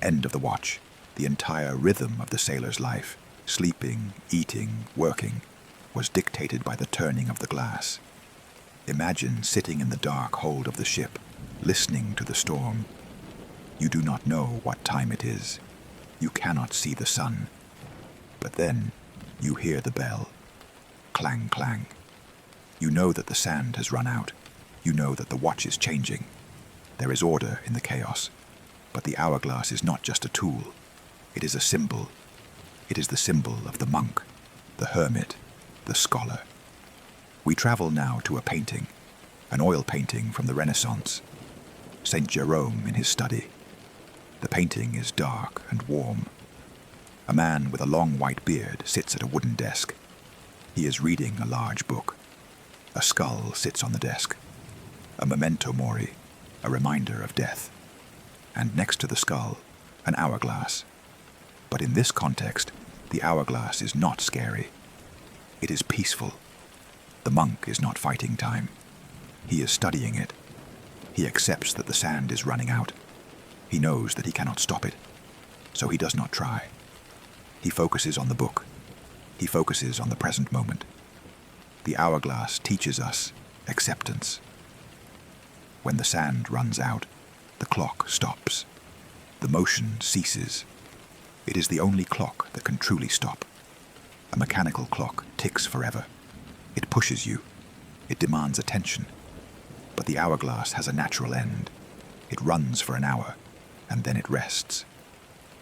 End of the watch. The entire rhythm of the sailor's life, sleeping, eating, working, was dictated by the turning of the glass. Imagine sitting in the dark hold of the ship, listening to the storm. You do not know what time it is. You cannot see the sun. But then you hear the bell. Clang, clang. You know that the sand has run out. You know that the watch is changing. There is order in the chaos. But the hourglass is not just a tool. It is a symbol. It is the symbol of the monk, the hermit, the scholar. We travel now to a painting, an oil painting from the Renaissance. St. Jerome in his study. The painting is dark and warm. A man with a long white beard sits at a wooden desk. He is reading a large book. A skull sits on the desk. A memento mori, a reminder of death. And next to the skull, an hourglass. But in this context, the hourglass is not scary. It is peaceful. The monk is not fighting time. He is studying it. He accepts that the sand is running out. He knows that he cannot stop it, so he does not try. He focuses on the book. He focuses on the present moment. The hourglass teaches us acceptance. When the sand runs out, the clock stops. The motion ceases. It is the only clock that can truly stop. A mechanical clock ticks forever. It pushes you. It demands attention. But the hourglass has a natural end. It runs for an hour, and then it rests.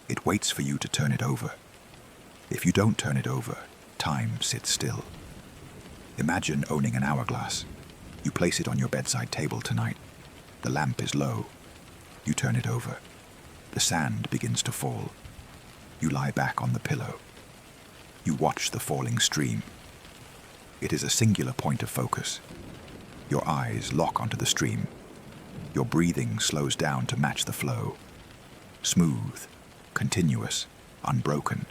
It waits for you to turn it over. If you don't turn it over, time sits still. Imagine owning an hourglass. You place it on your bedside table tonight. The lamp is low. You turn it over. The sand begins to fall. You lie back on the pillow. You watch the falling stream. It is a singular point of focus. Your eyes lock onto the stream. Your breathing slows down to match the flow. Smooth, continuous, unbroken.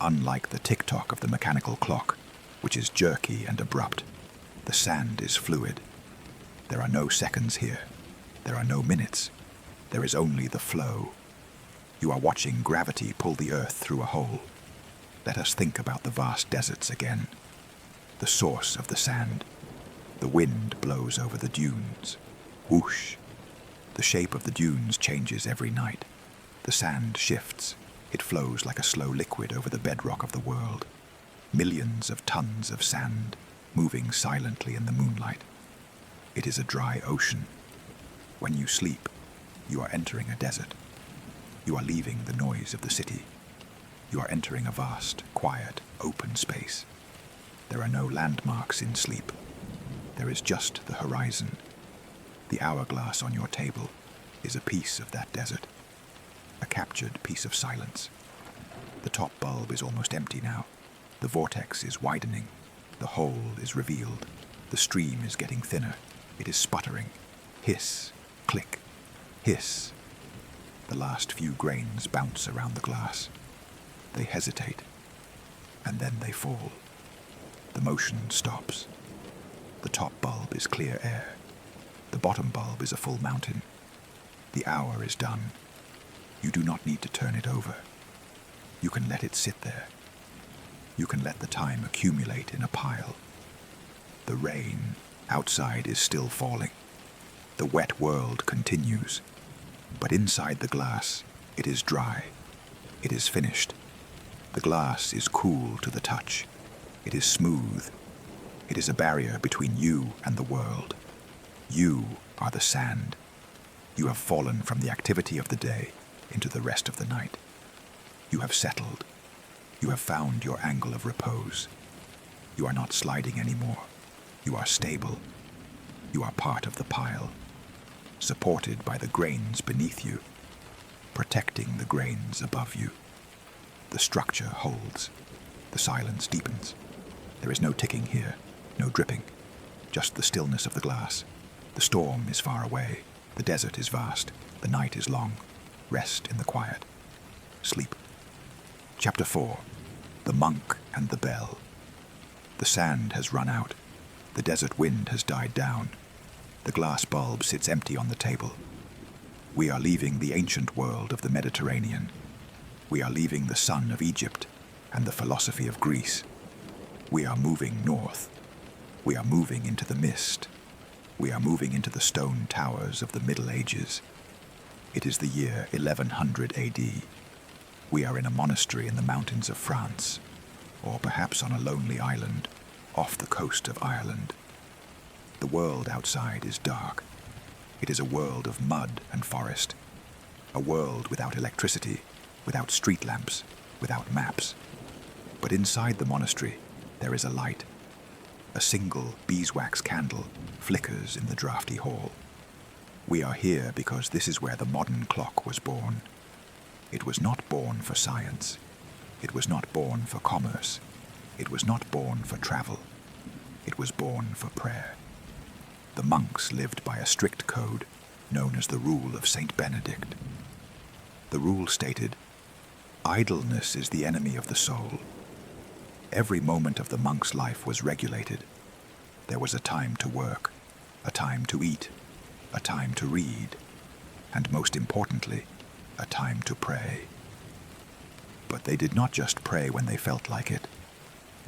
Unlike the tick-tock of the mechanical clock, which is jerky and abrupt, the sand is fluid. There are no seconds here. There are no minutes. There is only the flow. You are watching gravity pull the earth through a hole. Let us think about the vast deserts again. The source of the sand. The wind blows over the dunes. Whoosh. The shape of the dunes changes every night. The sand shifts. It flows like a slow liquid over the bedrock of the world. Millions of tons of sand, moving silently in the moonlight. It is a dry ocean. When you sleep, you are entering a desert. You are leaving the noise of the city. You are entering a vast, quiet, open space. There are no landmarks in sleep. There is just the horizon. The hourglass on your table is a piece of that desert, a captured piece of silence. The top bulb is almost empty now. The vortex is widening. The hole is revealed. The stream is getting thinner. It is sputtering. Hiss, click, hiss. The last few grains bounce around the glass. They hesitate, and then they fall. The motion stops. The top bulb is clear air. The bottom bulb is a full mountain. The hour is done. You do not need to turn it over. You can let it sit there. You can let the time accumulate in a pile. The rain outside is still falling. The wet world continues. But inside the glass, it is dry. It is finished. The glass is cool to the touch. It is smooth. It is a barrier between you and the world. You are the sand. You have fallen from the activity of the day into the rest of the night. You have settled. You have found your angle of repose. You are not sliding anymore. You are stable. You are part of the pile, supported by the grains beneath you, protecting the grains above you. The structure holds. The silence deepens. There is no ticking here, no dripping, just the stillness of the glass. The storm is far away. The desert is vast. The night is long. Rest in the quiet. Sleep. Chapter 4. The Monk and the Bell. The sand has run out. The desert wind has died down. The glass bulb sits empty on the table. We are leaving the ancient world of the Mediterranean. We are leaving the sun of Egypt and the philosophy of Greece. We are moving north. We are moving into the mist. We are moving into the stone towers of the Middle Ages. It is the year 1100 AD. We are in a monastery in the mountains of France, or perhaps on a lonely island off the coast of Ireland. The world outside is dark. It is a world of mud and forest, a world without electricity, without street lamps, without maps. But inside the monastery, there is a light. A single beeswax candle flickers in the drafty hall. We are here because this is where the modern clock was born. It was not born for science. It was not born for commerce. It was not born for travel. It was born for prayer. The monks lived by a strict code known as the Rule of Saint Benedict. The rule stated, idleness is the enemy of the soul. Every moment of the monk's life was regulated. There was a time to work, a time to eat, a time to read, and most importantly, a time to pray. But they did not just pray when they felt like it.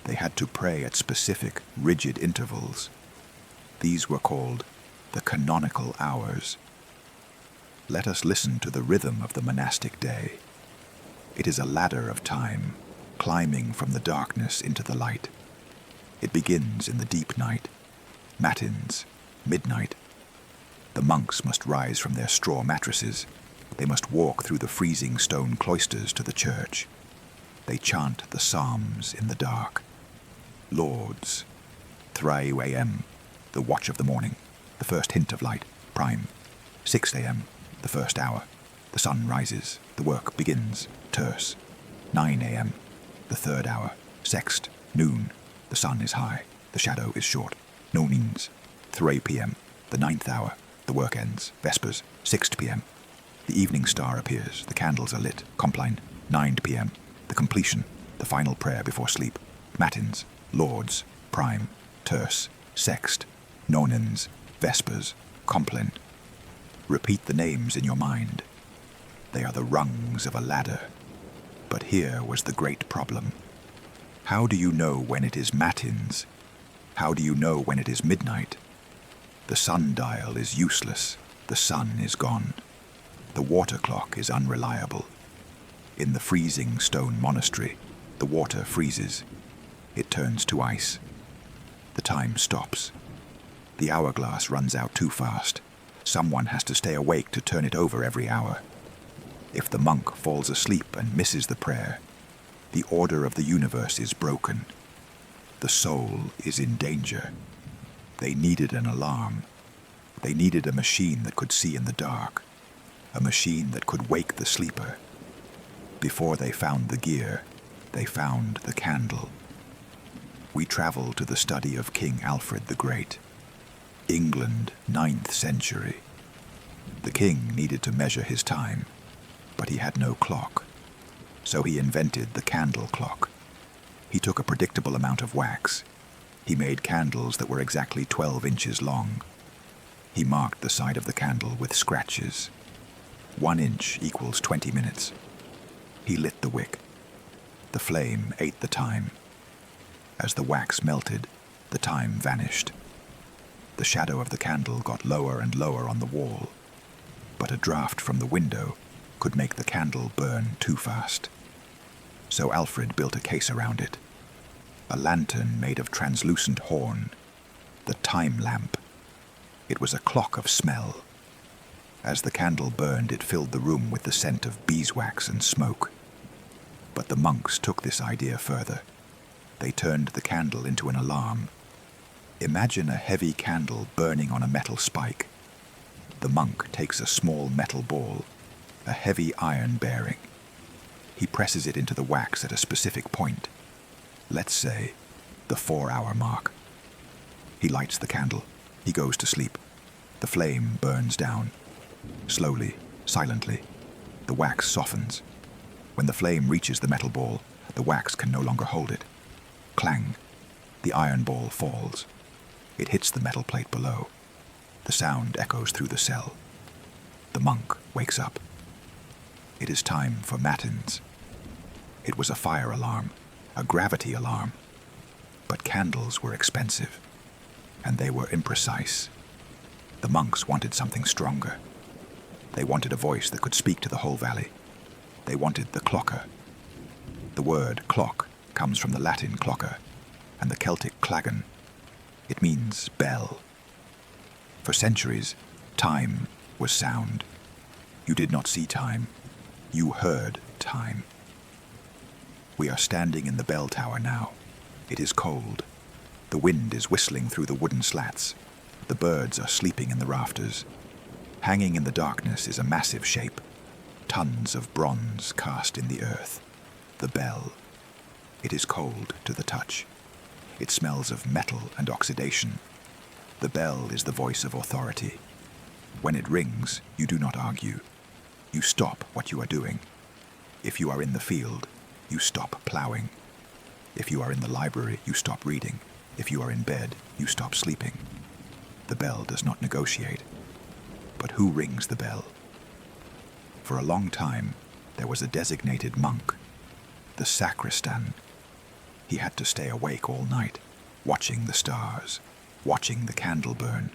They had to pray at specific, rigid intervals. These were called the canonical hours. Let us listen to the rhythm of the monastic day. It is a ladder of time, climbing from the darkness into the light. It begins in the deep night, matins, midnight. The monks must rise from their straw mattresses. They must walk through the freezing stone cloisters to the church. They chant the psalms in the dark. Lauds, 3 a.m., the watch of the morning, the first hint of light, prime. 6 a.m., the first hour. The sun rises, the work begins, terse. 9 a.m., the third hour, sext, noon. The sun is high, the shadow is short, nonins. 3 p.m., the ninth hour, the work ends, vespers. 6 p.m., the evening star appears, the candles are lit, compline. 9 p.m., the completion, the final prayer before sleep. Matins, lauds, prime, terce, sext, nonins, vespers, compline. Repeat the names in your mind. They are the rungs of a ladder. But here was the great problem. How do you know when it is matins? How do you know when it is midnight? The sundial is useless. The sun is gone. The water clock is unreliable. In the freezing stone monastery, the water freezes. It turns to ice. The time stops. The hourglass runs out too fast. Someone has to stay awake to turn it over every hour. If the monk falls asleep and misses the prayer, the order of the universe is broken. The soul is in danger. They needed an alarm. They needed a machine that could see in the dark, a machine that could wake the sleeper. Before they found the gear, they found the candle. We travel to the study of King Alfred the Great. England, 9th century. The king needed to measure his time, but he had no clock. So he invented the candle clock. He took a predictable amount of wax. He made candles that were exactly 12 inches long. He marked the side of the candle with scratches. 1 inch equals 20 minutes. He lit the wick. The flame ate the time. As the wax melted, the time vanished. The shadow of the candle got lower and lower on the wall, but a draft from the window could make the candle burn too fast. So Alfred built a case around it, a lantern made of translucent horn, the time lamp. It was a clock of smell. As the candle burned, it filled the room with the scent of beeswax and smoke. But the monks took this idea further. They turned the candle into an alarm. Imagine a heavy candle burning on a metal spike. The monk takes a small metal ball, a heavy iron bearing. He presses it into the wax at a specific point. Let's say the 4-hour mark. He lights the candle. He goes to sleep. The flame burns down. Slowly, silently, the wax softens. When the flame reaches the metal ball, the wax can no longer hold it. Clang. The iron ball falls. It hits the metal plate below. The sound echoes through the cell. The monk wakes up. It is time for matins. It was a fire alarm, a gravity alarm. But candles were expensive, and they were imprecise. The monks wanted something stronger. They wanted a voice that could speak to the whole valley. They wanted the clocker. The word clock comes from the Latin clocker and the Celtic clagan. It means bell. For centuries, time was sound. You did not see time. You heard time. We are standing in the bell tower now. It is cold. The wind is whistling through the wooden slats. The birds are sleeping in the rafters. Hanging in the darkness is a massive shape, tons of bronze cast in the earth. The bell. It is cold to the touch. It smells of metal and oxidation. The bell is the voice of authority. When it rings, you do not argue. You stop what you are doing. If you are in the field, you stop plowing. If you are in the library, you stop reading. If you are in bed, you stop sleeping. The bell does not negotiate. But who rings the bell? For a long time, there was a designated monk, the sacristan. He had to stay awake all night, watching the stars, watching the candle burn,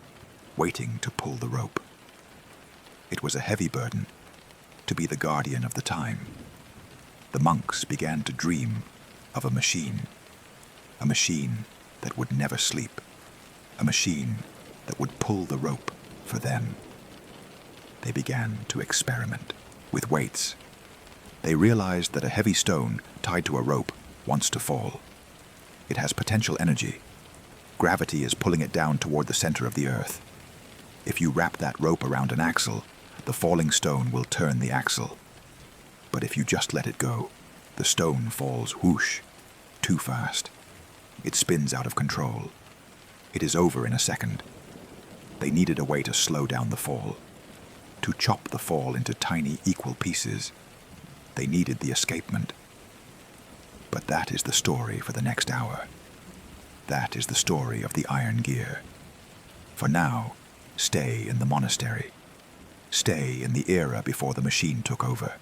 waiting to pull the rope. It was a heavy burden, to be the guardian of the time. The monks began to dream of a machine that would never sleep, a machine that would pull the rope for them. They began to experiment with weights. They realized that a heavy stone tied to a rope wants to fall. It has potential energy. Gravity is pulling it down toward the center of the earth. If you wrap that rope around an axle, the falling stone will turn the axle. But if you just let it go, the stone falls whoosh, too fast. It spins out of control. It is over in a second. They needed a way to slow down the fall, to chop the fall into tiny equal pieces. They needed the escapement. But that is the story for the next hour. That is the story of the iron gear. For now, stay in the monastery. Stay in the era before the machine took over.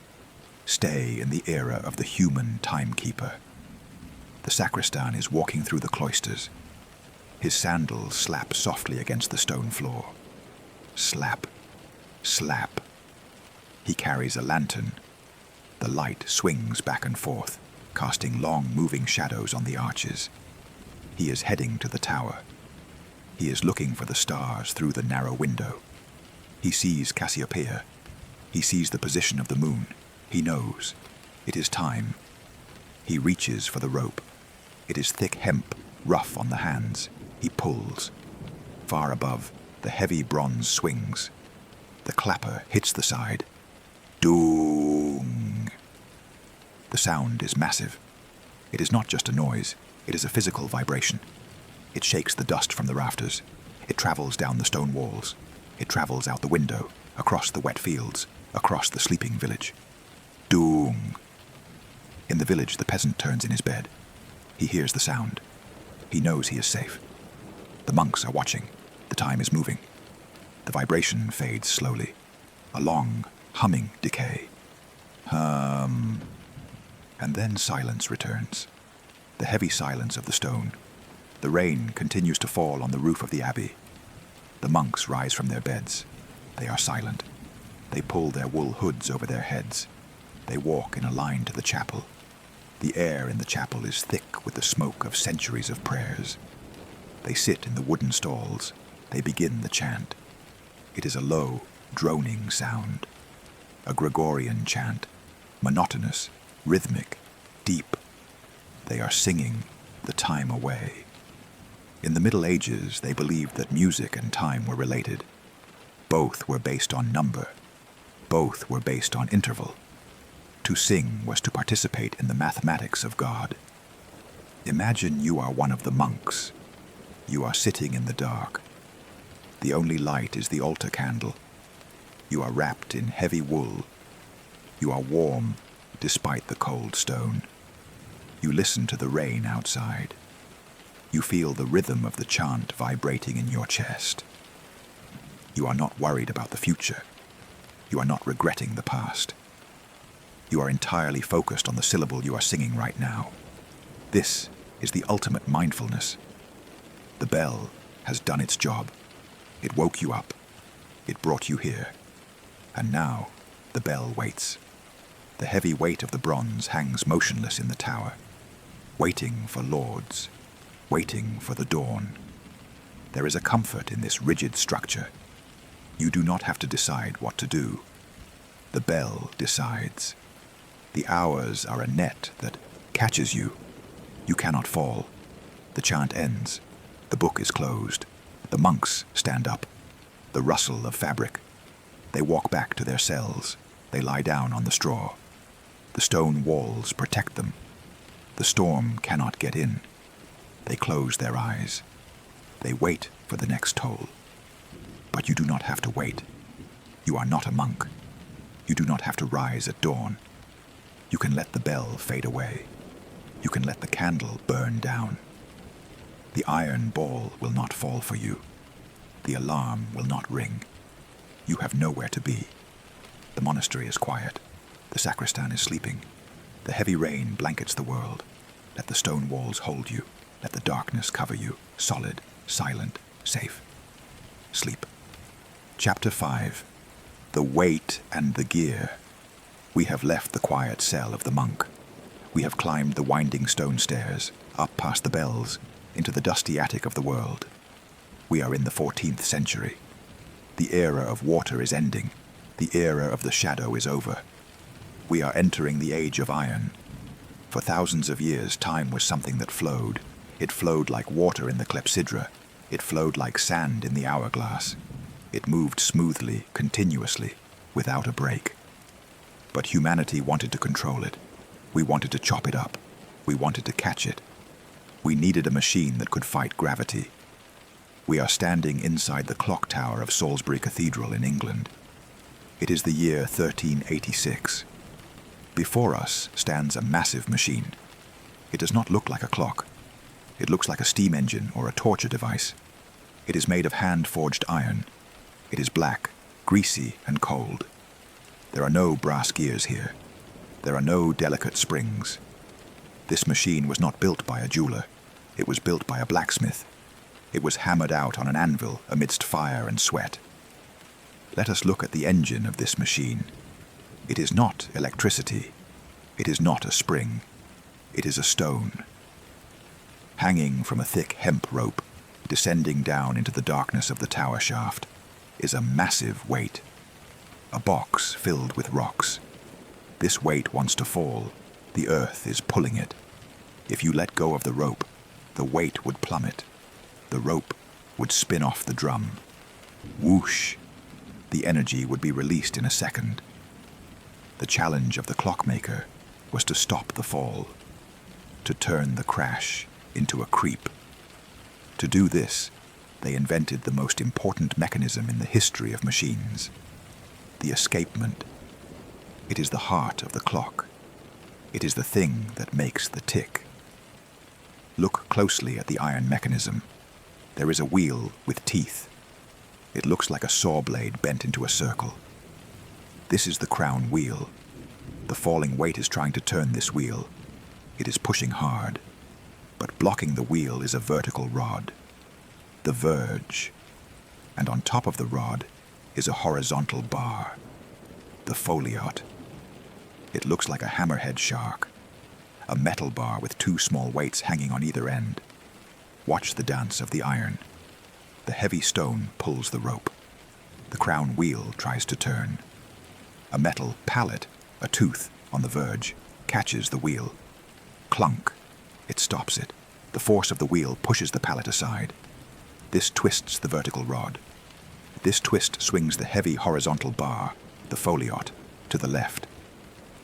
Stay in the era of the human timekeeper. The sacristan is walking through the cloisters. His sandals slap softly against the stone floor. Slap, slap. He carries a lantern. The light swings back and forth, casting long moving shadows on the arches. He is heading to the tower. He is looking for the stars through the narrow window. He sees Cassiopeia. He sees the position of the moon. He knows. It is time. He reaches for the rope. It is thick hemp, rough on the hands. He pulls. Far above, the heavy bronze swings. The clapper hits the side. Doong! The sound is massive. It is not just a noise, it is a physical vibration. It shakes the dust from the rafters. It travels down the stone walls. It travels out the window, across the wet fields, across the sleeping village. Doong! In the village, the peasant turns in his bed. He hears the sound. He knows he is safe. The monks are watching. The time is moving. The vibration fades slowly. A long, humming decay. Hum. And then silence returns. The heavy silence of the stone. The rain continues to fall on the roof of the abbey. The monks rise from their beds. They are silent. They pull their wool hoods over their heads. They walk in a line to the chapel. The air in the chapel is thick with the smoke of centuries of prayers. They sit in the wooden stalls. They begin the chant. It is a low, droning sound. A Gregorian chant, monotonous, rhythmic, deep. They are singing the time away. In the Middle Ages, they believed that music and time were related. Both were based on number. Both were based on interval. To sing was to participate in the mathematics of God. Imagine you are one of the monks. You are sitting in the dark. The only light is the altar candle. You are wrapped in heavy wool. You are warm despite the cold stone. You listen to the rain outside. You feel the rhythm of the chant vibrating in your chest. You are not worried about the future. You are not regretting the past. You are entirely focused on the syllable you are singing right now. This is the ultimate mindfulness. The bell has done its job. It woke you up. It brought you here. And now the bell waits. The heavy weight of the bronze hangs motionless in the tower, waiting for lords, waiting for the dawn. There is a comfort in this rigid structure. You do not have to decide what to do. The bell decides. The hours are a net that catches you. You cannot fall. The chant ends. The book is closed. The monks stand up. The rustle of fabric. They walk back to their cells. They lie down on the straw. The stone walls protect them. The storm cannot get in. They close their eyes. They wait for the next toll. But you do not have to wait. You are not a monk. You do not have to rise at dawn. You can let the bell fade away. You can let the candle burn down. The iron ball will not fall for you. The alarm will not ring. You have nowhere to be. The monastery is quiet. The sacristan is sleeping. The heavy rain blankets the world. Let the stone walls hold you. Let the darkness cover you, solid, silent, safe. Sleep. Chapter 5. The weight and the gear. We have left the quiet cell of the monk. We have climbed the winding stone stairs, up past the bells, into the dusty attic of the world. We are in the 14th century. The era of water is ending. The era of the shadow is over. We are entering the age of iron. For thousands of years, time was something that flowed. It flowed like water in the Clepsydra. It flowed like sand in the hourglass. It moved smoothly, continuously, without a break. But humanity wanted to control it. We wanted to chop it up. We wanted to catch it. We needed a machine that could fight gravity. We are standing inside the clock tower of Salisbury Cathedral in England. It is the year 1386. Before us stands a massive machine. It does not look like a clock. It looks like a steam engine or a torture device. It is made of hand-forged iron. It is black, greasy, and cold. There are no brass gears here. There are no delicate springs. This machine was not built by a jeweler. It was built by a blacksmith. It was hammered out on an anvil amidst fire and sweat. Let us look at the engine of this machine. It is not electricity. It is not a spring. It is a stone. Hanging from a thick hemp rope, descending down into the darkness of the tower shaft, is a massive weight. A box filled with rocks. This weight wants to fall. The earth is pulling it. If you let go of the rope, the weight would plummet. The rope would spin off the drum. Whoosh! The energy would be released in a second. The challenge of the clockmaker was to stop the fall, to turn the crash into a creep. To do this, they invented the most important mechanism in the history of machines, the escapement. It is the heart of the clock. It is the thing that makes the tick. Look closely at the iron mechanism. There is a wheel with teeth. It looks like a saw blade bent into a circle. This is the crown wheel. The falling weight is trying to turn this wheel. It is pushing hard, but blocking the wheel is a vertical rod, the verge, and on top of the rod is a horizontal bar, the foliot. It looks like a hammerhead shark, a metal bar with two small weights hanging on either end. Watch the dance of the iron. The heavy stone pulls the rope. The crown wheel tries to turn. A metal pallet, a tooth on the verge, catches the wheel. Clunk. It stops it. The force of the wheel pushes the pallet aside. This twists the vertical rod. This twist swings the heavy horizontal bar, the foliot, to the left.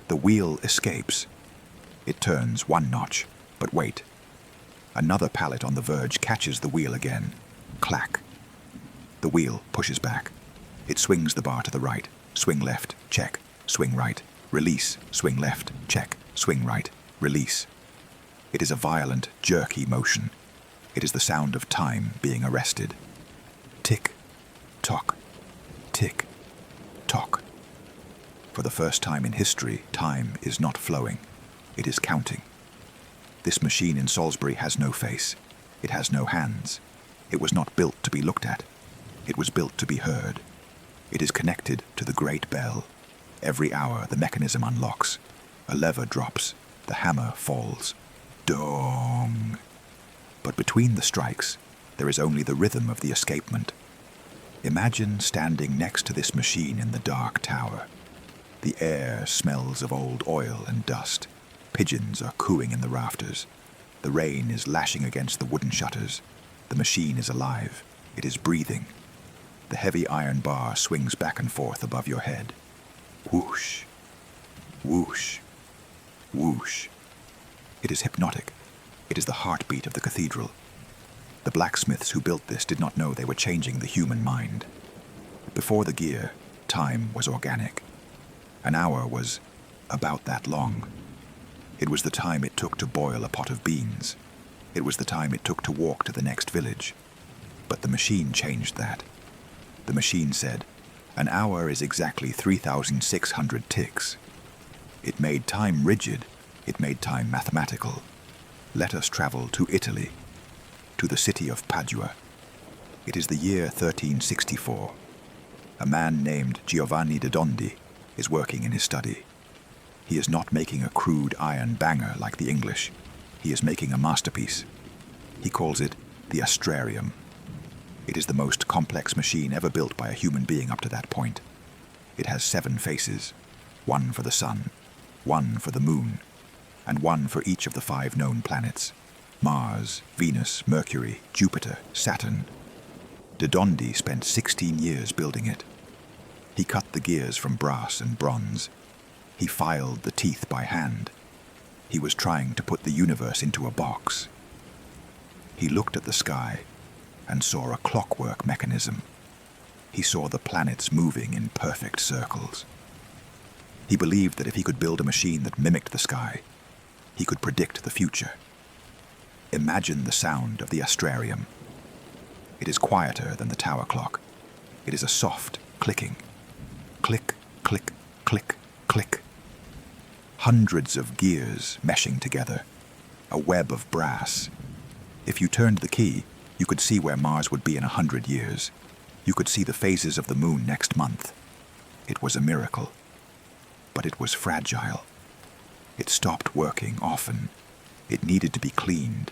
The wheel escapes. It turns one notch, but wait. Another pallet on the verge catches the wheel again. Clack. The wheel pushes back. It swings the bar to the right. Swing left, check. Swing right, release. Swing left, check. Swing right, release. It is a violent, jerky motion. It is the sound of time being arrested. Tick, tock, tick, tock. For the first time in history, time is not flowing. It is counting. This machine in Salisbury has no face. It has no hands. It was not built to be looked at. It was built to be heard. It is connected to the great bell. Every hour the mechanism unlocks. A lever drops. The hammer falls. Dong! But between the strikes, there is only the rhythm of the escapement. Imagine standing next to this machine in the dark tower. The air smells of old oil and dust. Pigeons are cooing in the rafters. The rain is lashing against the wooden shutters. The machine is alive. It is breathing. The heavy iron bar swings back and forth above your head. Whoosh, whoosh, whoosh. It is hypnotic. It is the heartbeat of the cathedral. The blacksmiths who built this did not know they were changing the human mind. Before the gear, time was organic. An hour was about that long. It was the time it took to boil a pot of beans. It was the time it took to walk to the next village. But the machine changed that. The machine said, an hour is exactly 3,600 ticks. It made time rigid. It made time mathematical. Let us travel to Italy, to the city of Padua. It is the year 1364. A man named Giovanni de Dondi is working in his study. He is not making a crude iron banger like the English. He is making a masterpiece. He calls it the astrarium. It is the most complex machine ever built by a human being up to that point. It has 7 faces, 1 for the sun, 1 for the moon, and 1 for each of the 5 known planets: Mars, Venus, Mercury, Jupiter, Saturn. De Dondi spent 16 years building it. He cut the gears from brass and bronze. He filed the teeth by hand. He was trying to put the universe into a box. He looked at the sky and saw a clockwork mechanism. He saw the planets moving in perfect circles. He believed that if he could build a machine that mimicked the sky, he could predict the future. Imagine the sound of the astrarium. It is quieter than the tower clock. It is a soft clicking. Click, click, click, click. Hundreds of gears meshing together. A web of brass. If you turned the key, you could see where Mars would be in 100 years. You could see the phases of the moon next month. It was a miracle. But it was fragile. It stopped working often. It needed to be cleaned.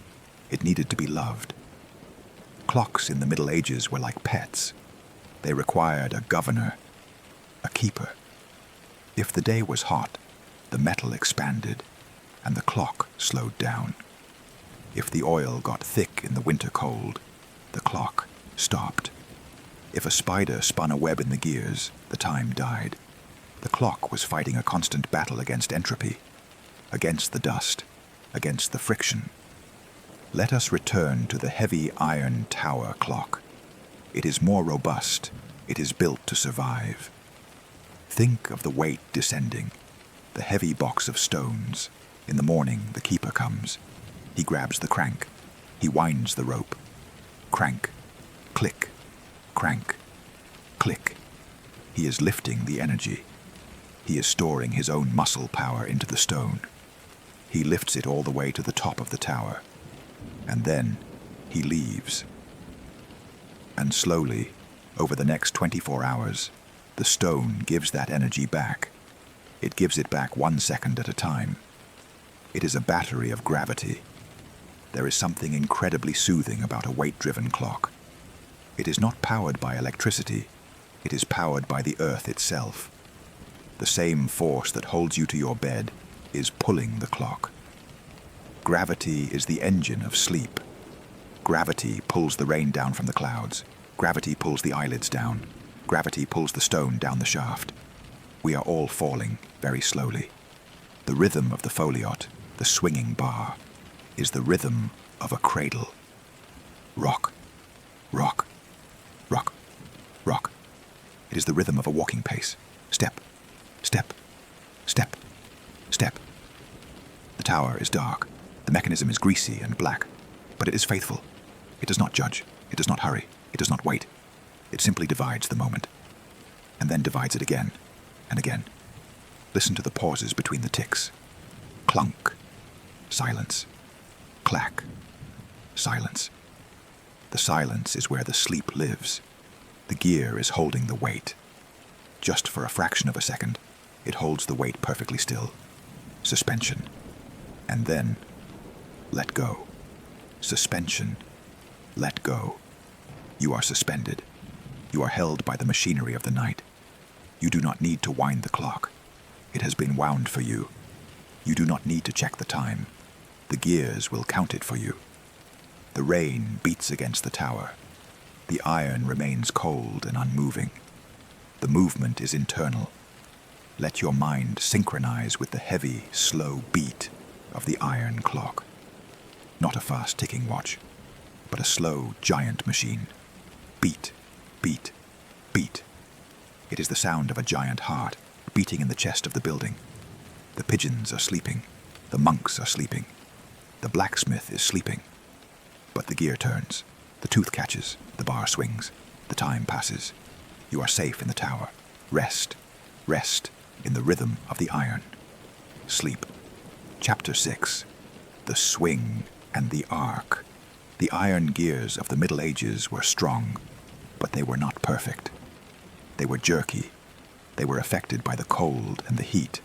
It needed to be loved. Clocks in the Middle Ages were like pets. They required a governor, a keeper. If the day was hot, the metal expanded, and the clock slowed down. If the oil got thick in the winter cold, the clock stopped. If a spider spun a web in the gears, the time died. The clock was fighting a constant battle against entropy, against the dust, against the friction. Let us return to the heavy iron tower clock. It is more robust. It is built to survive. Think of the weight descending, the heavy box of stones. In the morning, the keeper comes. He grabs the crank. He winds the rope. Crank, click, crank, click. He is lifting the energy. He is storing his own muscle power into the stone. He lifts it all the way to the top of the tower. And then he leaves. And slowly, over the next 24 hours, the stone gives that energy back. It gives it back 1 second at a time. It is a battery of gravity. There is something incredibly soothing about a weight-driven clock. It is not powered by electricity. It is powered by the earth itself. The same force that holds you to your bed is pulling the clock. Gravity is the engine of sleep. Gravity pulls the rain down from the clouds. Gravity pulls the eyelids down. Gravity pulls the stone down the shaft. We are all falling very slowly. The rhythm of the foliot, the swinging bar, is the rhythm of a cradle. Rock, rock, rock, rock. It is the rhythm of a walking pace. Step, step, step, step. The tower is dark. The mechanism is greasy and black, but it is faithful. It does not judge. It does not hurry. It does not wait. It simply divides the moment, and then divides it again and again. Listen to the pauses between the ticks. Clunk, silence. Clack, silence. The silence is where the sleep lives. The gear is holding the weight. Just for a fraction of a second, it holds the weight perfectly still. Suspension. And then, let go. Suspension. Let go. You are suspended. You are held by the machinery of the night. You do not need to wind the clock. It has been wound for you. You do not need to check the time. The gears will count it for you. The rain beats against the tower. The iron remains cold and unmoving. The movement is internal. Let your mind synchronize with the heavy, slow beat of the iron clock. Not a fast ticking watch, but a slow, giant machine. Beat, beat, beat. It is the sound of a giant heart beating in the chest of the building. The pigeons are sleeping. The monks are sleeping. The blacksmith is sleeping. But the gear turns. The tooth catches. The bar swings. The time passes. You are safe in the tower. Rest. Rest in the rhythm of the iron. Sleep. Chapter 6. The Swing and the Arc. The iron gears of the Middle Ages were strong, but they were not perfect. They were jerky. They were affected by the cold and the heat.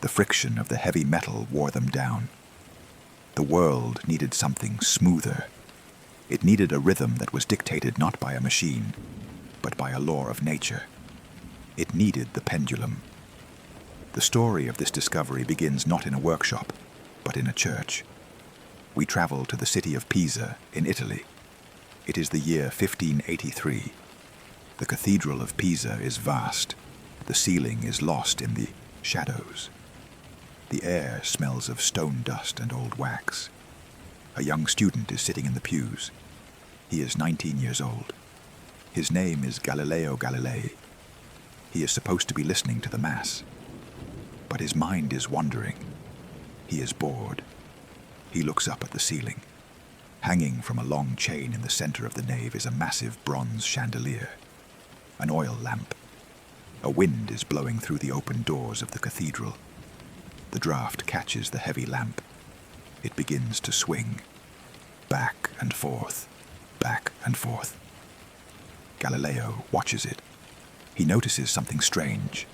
The friction of the heavy metal wore them down. The world needed something smoother. It needed a rhythm that was dictated not by a machine, but by a law of nature. It needed the pendulum. The story of this discovery begins not in a workshop, but in a church. We travel to the city of Pisa in Italy. It is the year 1583. The cathedral of Pisa is vast. The ceiling is lost in the shadows. The air smells of stone dust and old wax. A young student is sitting in the pews. He is 19 years old. His name is Galileo Galilei. He is supposed to be listening to the Mass. But his mind is wandering. He is bored. He looks up at the ceiling. Hanging from a long chain in the center of the nave is a massive bronze chandelier, an oil lamp. A wind is blowing through the open doors of the cathedral. The draught catches the heavy lamp. It begins to swing, back and forth, back and forth. Galileo watches it. He notices something strange.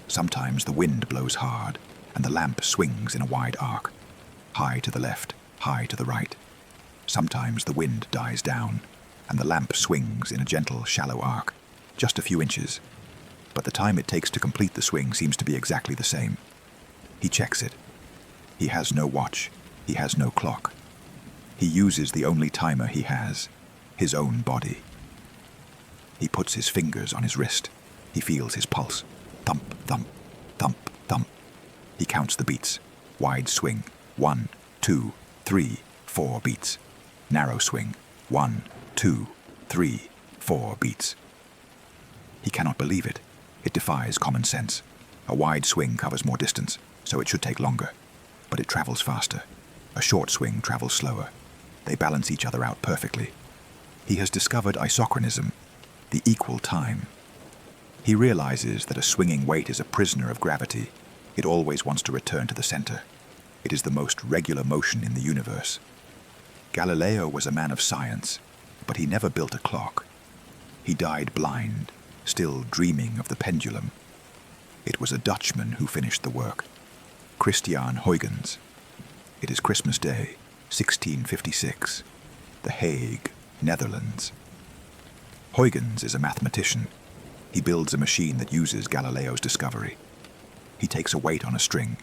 Sometimes the wind blows hard, and the lamp swings in a wide arc, high to the left, high to the right. Sometimes the wind dies down, and the lamp swings in a gentle, shallow arc, just a few inches. But the time it takes to complete the swing seems to be exactly the same. He checks it. He has no watch. He has no clock. He uses the only timer he has, his own body. He puts his fingers on his wrist. He feels his pulse. Thump, thump, thump, thump. He counts the beats. Wide swing. 1, 2, 3, 4 beats. Narrow swing. 1, 2, 3, 4 beats. He cannot believe it. It defies common sense. A wide swing covers more distance, so it should take longer. But it travels faster. A short swing travels slower. They balance each other out perfectly. He has discovered isochronism, the equal time. He realizes that a swinging weight is a prisoner of gravity. It always wants to return to the center. It is the most regular motion in the universe. Galileo was a man of science, but he never built a clock. He died blind, still dreaming of the pendulum. It was a Dutchman who finished the work, Christian Huygens. It is Christmas Day, 1656, The Hague, Netherlands. Huygens is a mathematician. He builds a machine that uses Galileo's discovery. He takes a weight on a string.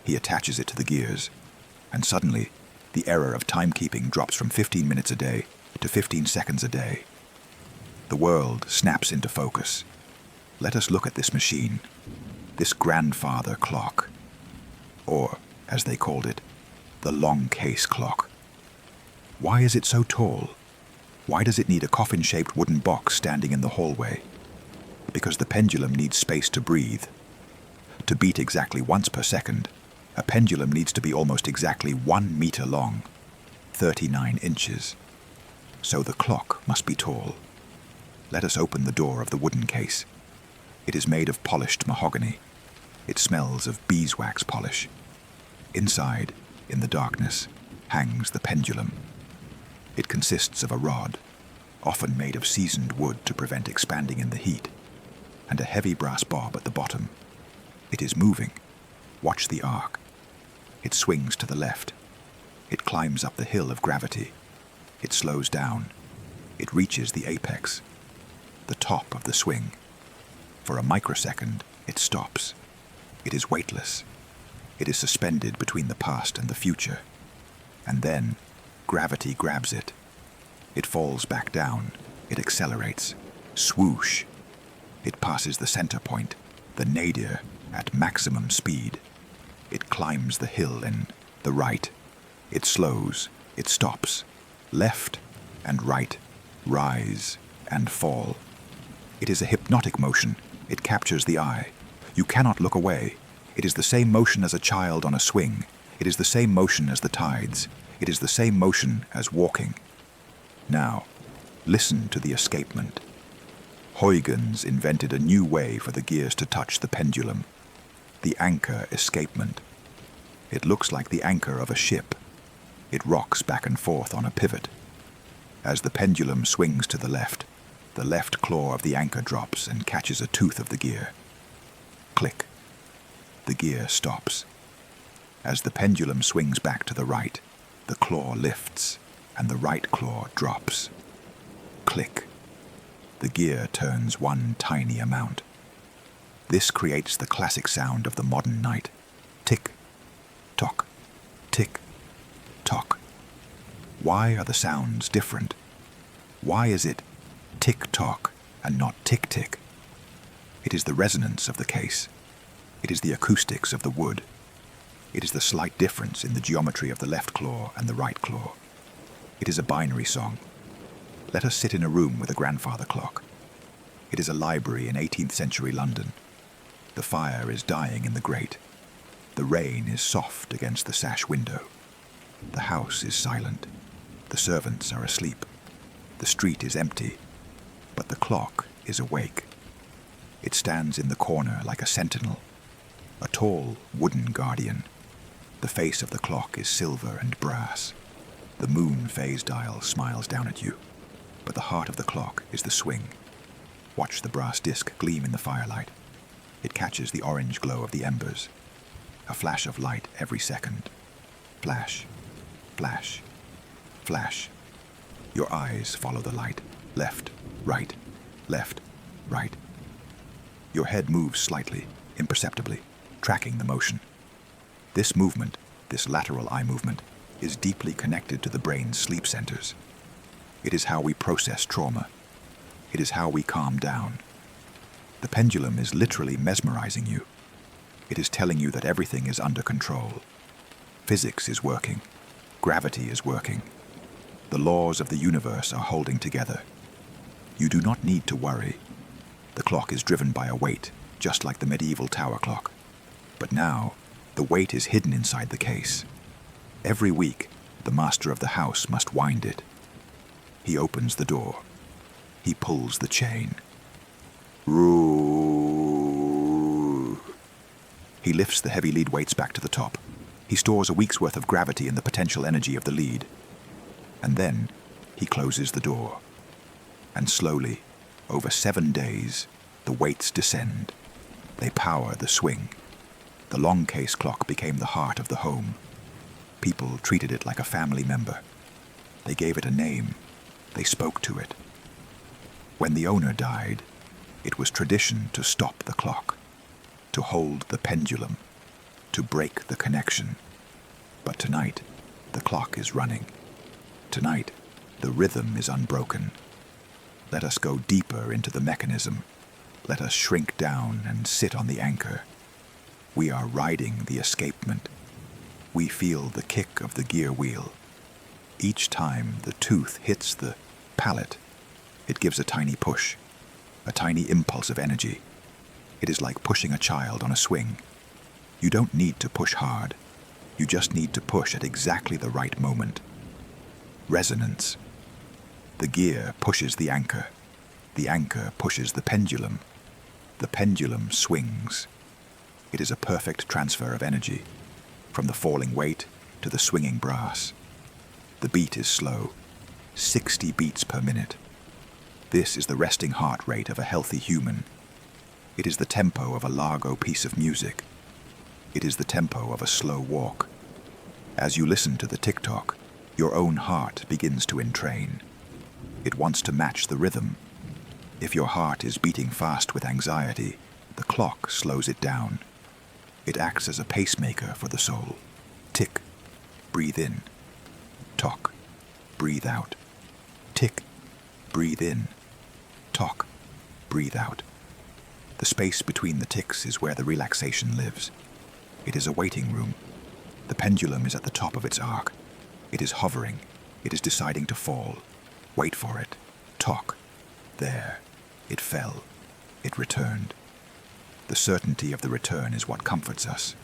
He attaches it to the gears, and suddenly, the error of timekeeping drops from 15 minutes a day to 15 seconds a day. The world snaps into focus. Let us look at this machine, this grandfather clock, or, as they called it, the long case clock. Why is it so tall? Why does it need a coffin-shaped wooden box standing in the hallway? Because the pendulum needs space to breathe. To beat exactly once per second, a pendulum needs to be almost exactly 1 meter long, 39 inches. So the clock must be tall. Let us open the door of the wooden case. It is made of polished mahogany. It smells of beeswax polish. Inside, in the darkness, hangs the pendulum. It consists of a rod, often made of seasoned wood to prevent expanding in the heat, and a heavy brass bob at the bottom. It is moving. Watch the arc. It swings to the left. It climbs up the hill of gravity. It slows down. It reaches the apex, the top of the swing. For a microsecond, it stops. It is weightless. It is suspended between the past and the future. And then, gravity grabs it. It falls back down. It accelerates. Swoosh. It passes the center point, the nadir, at maximum speed. It climbs the hill in the right. It slows. It stops. Left and right, rise and fall. It is a hypnotic motion. It captures the eye. You cannot look away. It is the same motion as a child on a swing. It is the same motion as the tides. It is the same motion as walking. Now, listen to the escapement. Huygens invented a new way for the gears to touch the pendulum. The anchor escapement. It looks like the anchor of a ship. It rocks back and forth on a pivot. As the pendulum swings to the left claw of the anchor drops and catches a tooth of the gear. Click. The gear stops. As the pendulum swings back to the right, the claw lifts and the right claw drops. Click. The gear turns one tiny amount. This creates the classic sound of the modern night. Tick, tock, tick, tock. Why are the sounds different? Why is it tick-tock and not tick-tick? It is the resonance of the case. It is the acoustics of the wood. It is the slight difference in the geometry of the left claw and the right claw. It is a binary song. Let us sit in a room with a grandfather clock. It is a library in 18th century London. The fire is dying in the grate. The rain is soft against the sash window. The house is silent. The servants are asleep. The street is empty, but the clock is awake. It stands in the corner like a sentinel, a tall wooden guardian. The face of the clock is silver and brass. The moon phase dial smiles down at you, but the heart of the clock is the swing. Watch the brass disc gleam in the firelight. It catches the orange glow of the embers. a flash of light every second. Flash, flash, flash. Your eyes follow the light. Left, right, left, right. Your head moves slightly, imperceptibly, tracking the motion. This movement, this lateral eye movement, is deeply connected to the brain's sleep centers. It is how we process trauma. It is how we calm down. The pendulum is literally mesmerizing you. It is telling you that everything is under control. Physics is working. Gravity is working. The laws of the universe are holding together. You do not need to worry. The clock is driven by a weight, just like the medieval tower clock. But now, the weight is hidden inside the case. Every week, the master of the house must wind it. He opens the door. He pulls the chain. Roo. He lifts the heavy lead weights back to the top. He stores a week's worth of gravity in the potential energy of the lead. And then, he closes the door. And slowly, over 7 days, the weights descend. They power the swing. The long case clock became the heart of the home. People treated it like a family member. They gave it a name. They spoke to it. When the owner died, it was tradition to stop the clock, to hold the pendulum, to break the connection. But tonight, the clock is running. Tonight, the rhythm is unbroken. Let us go deeper into the mechanism. Let us shrink down and sit on the anchor. We are riding the escapement. We feel the kick of the gear wheel. Each time the tooth hits the pallet, it gives a tiny push, a tiny impulse of energy. It is like pushing a child on a swing. You don't need to push hard. You just need to push at exactly the right moment. Resonance. The gear pushes the anchor. The anchor pushes the pendulum. The pendulum swings. It is a perfect transfer of energy, from the falling weight to the swinging brass. The beat is slow, 60 beats per minute. This is the resting heart rate of a healthy human. It is the tempo of a largo piece of music. It is the tempo of a slow walk. As you listen to the tick-tock, your own heart begins to entrain. It wants to match the rhythm. If your heart is beating fast with anxiety, the clock slows it down. It acts as a pacemaker for the soul. Tick, breathe in. Tock, breathe out. Tick, breathe in. Tock, breathe out. The space between the ticks is where the relaxation lives. It is a waiting room. The pendulum is at the top of its arc. It is hovering. It is deciding to fall. Wait for it. Tock. There. It fell. It returned. The certainty of the return is what comforts us.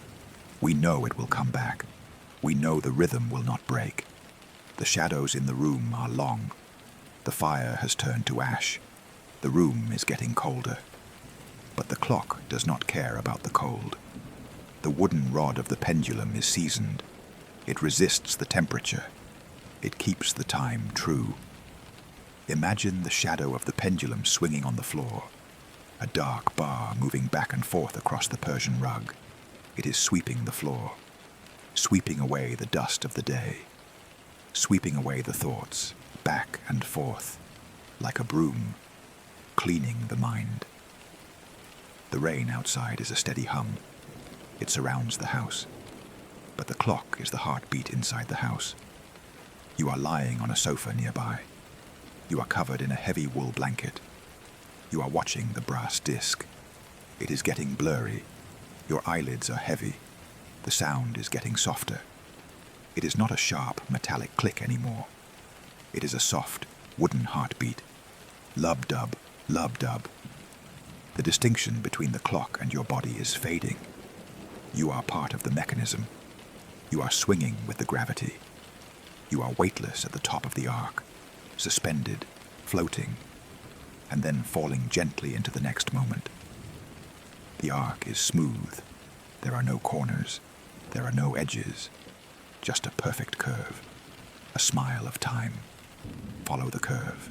We know it will come back. We know the rhythm will not break. The shadows in the room are long. The fire has turned to ash. The room is getting colder. But the clock does not care about the cold. The wooden rod of the pendulum is seasoned. It resists the temperature. It keeps the time true. Imagine the shadow of the pendulum swinging on the floor, a dark bar moving back and forth across the Persian rug. It is sweeping the floor, sweeping away the dust of the day, sweeping away the thoughts, back and forth, like a broom, cleaning the mind. The rain outside is a steady hum. It surrounds the house, but the clock is the heartbeat inside the house. You are lying on a sofa nearby. You are covered in a heavy wool blanket. You are watching the brass disc. It is getting blurry. Your eyelids are heavy. The sound is getting softer. It is not a sharp, metallic click anymore. It is a soft, wooden heartbeat. Lub-dub, lub-dub. The distinction between the clock and your body is fading. You are part of the mechanism. You are swinging with the gravity. You are weightless at the top of the arc, suspended, floating, and then falling gently into the next moment. The arc is smooth. There are no corners. There are no edges. Just a perfect curve. A smile of time. Follow the curve.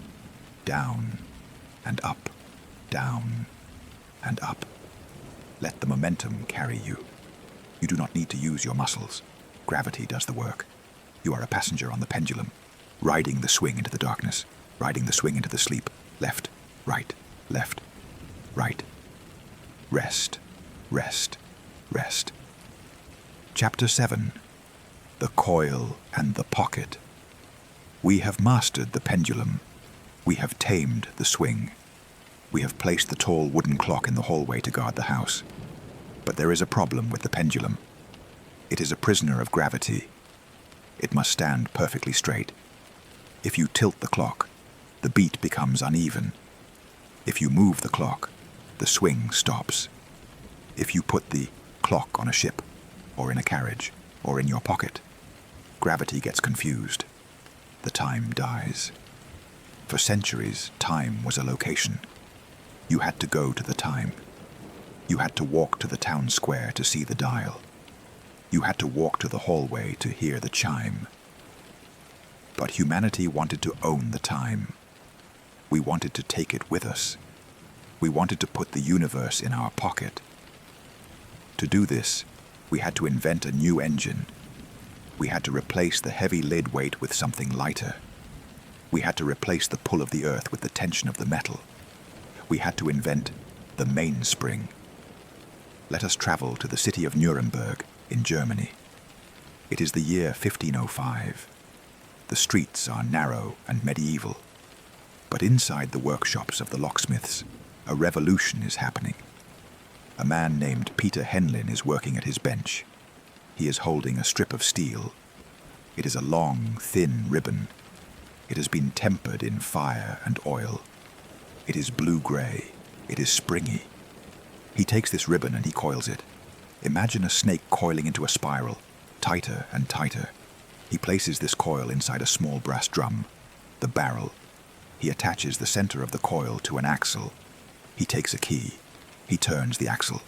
Down and up. Down and up. Let the momentum carry you. You do not need to use your muscles. Gravity does the work. You are a passenger on the pendulum, riding the swing into the darkness, riding the swing into the sleep. Left, right, left, right. Rest, rest, rest. Chapter 7. The Coil and the Pocket. We have mastered the pendulum. We have tamed the swing. We have placed the tall wooden clock in the hallway to guard the house. But there is a problem with the pendulum. It is a prisoner of gravity. It must stand perfectly straight. If you tilt the clock, the beat becomes uneven. If you move the clock, the swing stops. If you put the clock on a ship, or in a carriage, or in your pocket, gravity gets confused. The time dies. For centuries, time was a location. You had to go to the time. You had to walk to the town square to see the dial. You had to walk to the hallway to hear the chime. But humanity wanted to own the time. We wanted to take it with us. We wanted to put the universe in our pocket. To do this, we had to invent a new engine. We had to replace the heavy lid weight with something lighter. We had to replace the pull of the earth with the tension of the metal. We had to invent the mainspring. Let us travel to the city of Nuremberg in Germany. It is the year 1505. The streets are narrow and medieval. But inside the workshops of the locksmiths, a revolution is happening. A man named Peter Henlin is working at his bench. He is holding a strip of steel. It is a long, thin ribbon. It has been tempered in fire and oil. It is blue-gray. It is springy. He takes this ribbon and he coils it. Imagine a snake coiling into a spiral, tighter and tighter. He places this coil inside a small brass drum, the barrel. He attaches the center of the coil to an axle. He takes a key. He turns the axle.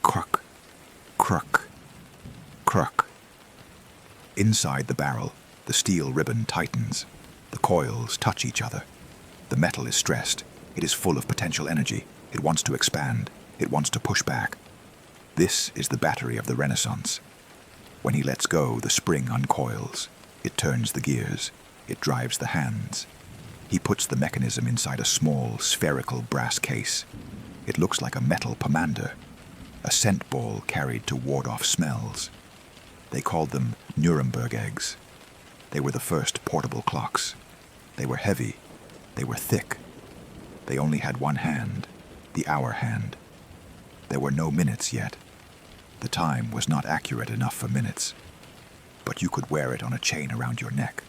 Cruck, cruck, cruck. Inside the barrel, the steel ribbon tightens. The coils touch each other. The metal is stressed. It is full of potential energy. It wants to expand. It wants to push back. This is the battery of the Renaissance. When he lets go, the spring uncoils. It turns the gears. It drives the hands. He puts the mechanism inside a small, spherical brass case. It looks like a metal pomander, a scent ball carried to ward off smells. They called them Nuremberg eggs. They were the first portable clocks. They were heavy. They were thick. They only had one hand, the hour hand. There were no minutes yet. The time was not accurate enough for minutes. But you could wear it on a chain around your neck.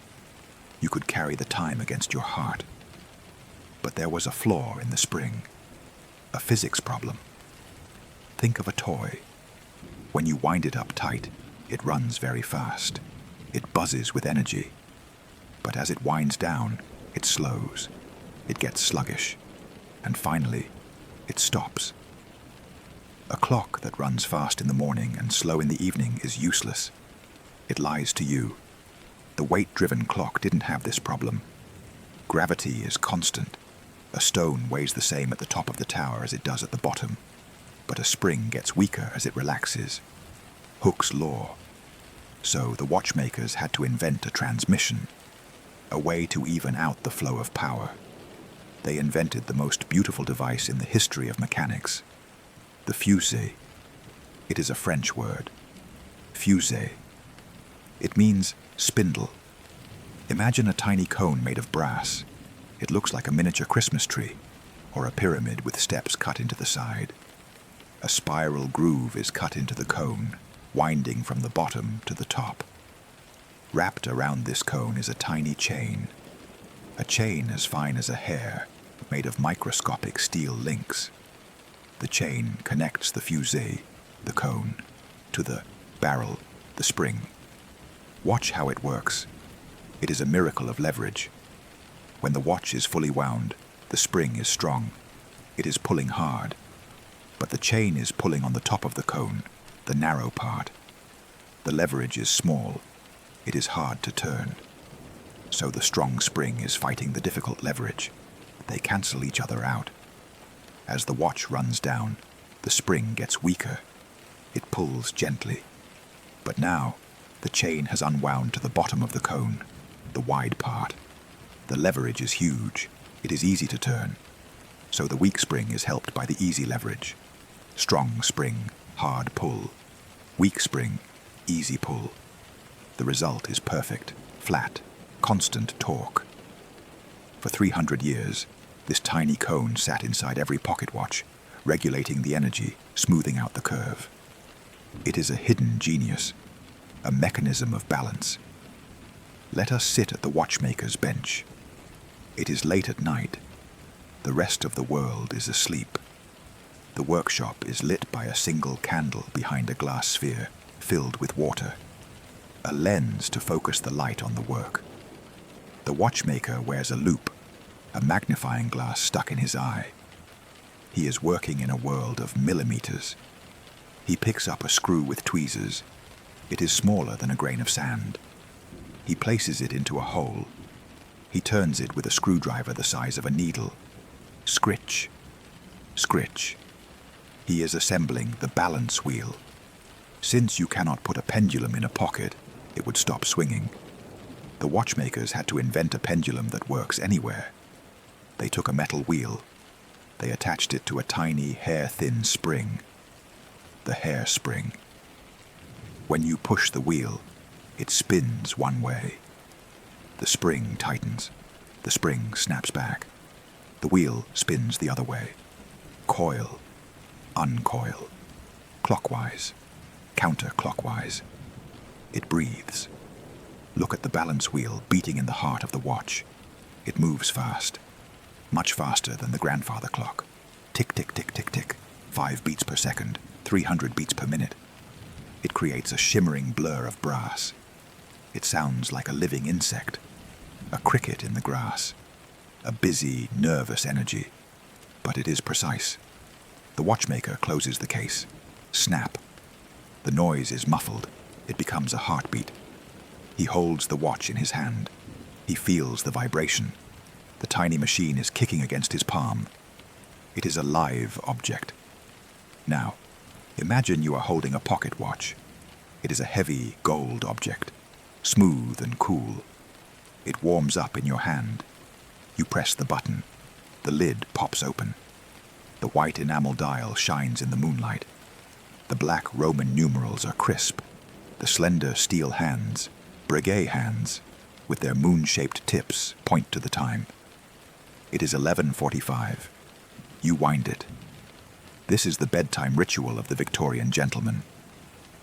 You could carry the time against your heart. But there was a flaw in the spring, a physics problem. Think of a toy. When you wind it up tight, it runs very fast. It buzzes with energy. But as it winds down, it slows. It gets sluggish. And finally, it stops. A clock that runs fast in the morning and slow in the evening is useless. It lies to you. The weight-driven clock didn't have this problem. Gravity is constant. A stone weighs the same at the top of the tower as it does at the bottom. But a spring gets weaker as it relaxes. Hooke's law. So the watchmakers had to invent a transmission, a way to even out the flow of power. They invented the most beautiful device in the history of mechanics, the fusée. It is a French word. Fusée. It means spindle. Imagine a tiny cone made of brass. It looks like a miniature Christmas tree, or a pyramid with steps cut into the side. A spiral groove is cut into the cone, winding from the bottom to the top. Wrapped around this cone is a tiny chain, a chain as fine as a hair, made of microscopic steel links. The chain connects the fusée, the cone, to the barrel, the spring. Watch how it works. It is a miracle of leverage. When the watch is fully wound, the spring is strong. It is pulling hard. But the chain is pulling on the top of the cone, the narrow part. The leverage is small. It is hard to turn. So the strong spring is fighting the difficult leverage. They cancel each other out. As the watch runs down, the spring gets weaker. It pulls gently. But now, the chain has unwound to the bottom of the cone, the wide part. The leverage is huge. It is easy to turn. So the weak spring is helped by the easy leverage. Strong spring, hard pull. Weak spring, easy pull. The result is perfect, flat, constant torque. For 300 years, this tiny cone sat inside every pocket watch, regulating the energy, smoothing out the curve. It is a hidden genius, a mechanism of balance. Let us sit at the watchmaker's bench. It is late at night. The rest of the world is asleep. The workshop is lit by a single candle behind a glass sphere filled with water, a lens to focus the light on the work. The watchmaker wears a loupe, a magnifying glass stuck in his eye. He is working in a world of millimeters. He picks up a screw with tweezers. It is smaller than a grain of sand. He places it into a hole. He turns it with a screwdriver the size of a needle. Scritch, scritch. He is assembling the balance wheel. Since you cannot put a pendulum in a pocket, it would stop swinging. The watchmakers had to invent a pendulum that works anywhere. They took a metal wheel. They attached it to a tiny, hair-thin spring. The hair spring. When you push the wheel, it spins one way. The spring tightens. The spring snaps back. The wheel spins the other way. Coil, uncoil, clockwise, counterclockwise. It breathes. Look at the balance wheel beating in the heart of the watch. It moves fast, much faster than the grandfather clock. Tick, tick, tick, tick, tick. 5 beats per second, 300 beats per minute. It creates a shimmering blur of brass. It sounds like a living insect, a cricket in the grass, a busy, nervous energy. But it is precise. The watchmaker closes the case. Snap. The noise is muffled. It becomes a heartbeat. He holds the watch in his hand. He feels the vibration. The tiny machine is kicking against his palm. It is a live object. Now, imagine you are holding a pocket watch. It is a heavy gold object, smooth and cool. It warms up in your hand. You press the button. The lid pops open. The white enamel dial shines in the moonlight. The black Roman numerals are crisp. The slender steel hands, brigade hands, with their moon-shaped tips, point to the time. It is 11:45. You wind it. This is the bedtime ritual of the Victorian gentleman.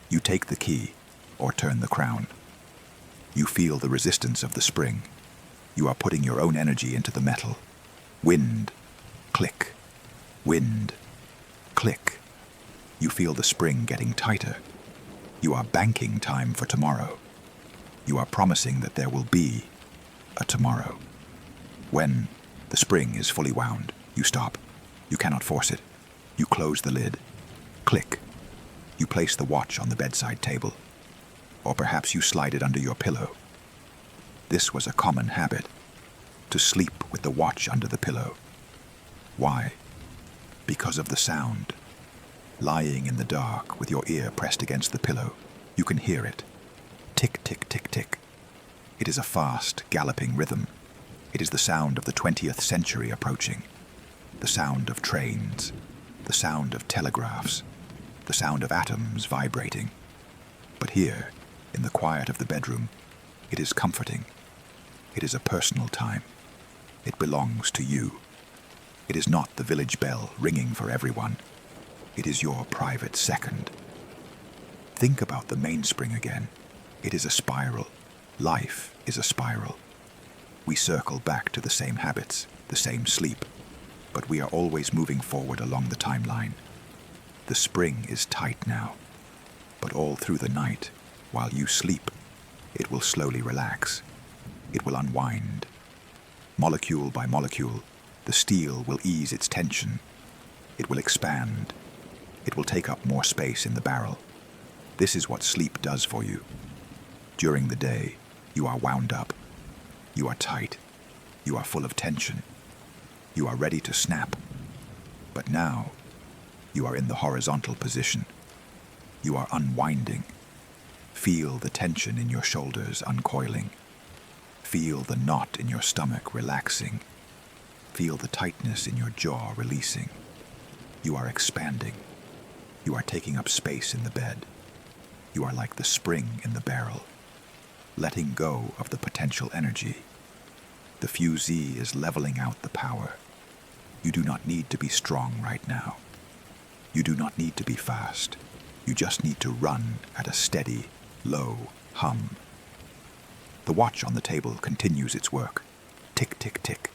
You take the key, or turn the crown. You feel the resistance of the spring. You are putting your own energy into the metal. Wind, click, wind, click. You feel the spring getting tighter. You are banking time for tomorrow. You are promising that there will be a tomorrow. When the spring is fully wound, you stop. You cannot force it. You close the lid. Click. You place the watch on the bedside table. Or perhaps you slide it under your pillow. This was a common habit, to sleep with the watch under the pillow. Why? Because of the sound. Lying in the dark with your ear pressed against the pillow, you can hear it. Tick, tick, tick, tick. It is a fast, galloping rhythm. It is the sound of the 20th century approaching. The sound of trains, the sound of telegraphs, the sound of atoms vibrating. But here, in the quiet of the bedroom, it is comforting. It is a personal time. It belongs to you. It is not the village bell ringing for everyone. It is your private second. Think about the mainspring again. It is a spiral. Life is a spiral. We circle back to the same habits, the same sleep, but we are always moving forward along the timeline. The spring is tight now, but all through the night, while you sleep, it will slowly relax. It will unwind. Molecule by molecule, the steel will ease its tension. It will expand. It will take up more space in the barrel. This is what sleep does for you. During the day, you are wound up. You are tight. You are full of tension. You are ready to snap. But now, you are in the horizontal position. You are unwinding. Feel the tension in your shoulders uncoiling. Feel the knot in your stomach relaxing. Feel the tightness in your jaw releasing. You are expanding. You are taking up space in the bed. You are like the spring in the barrel, letting go of the potential energy. The fusee is leveling out the power. You do not need to be strong right now. You do not need to be fast. You just need to run at a steady, low hum. The watch on the table continues its work. Tick, tick, tick.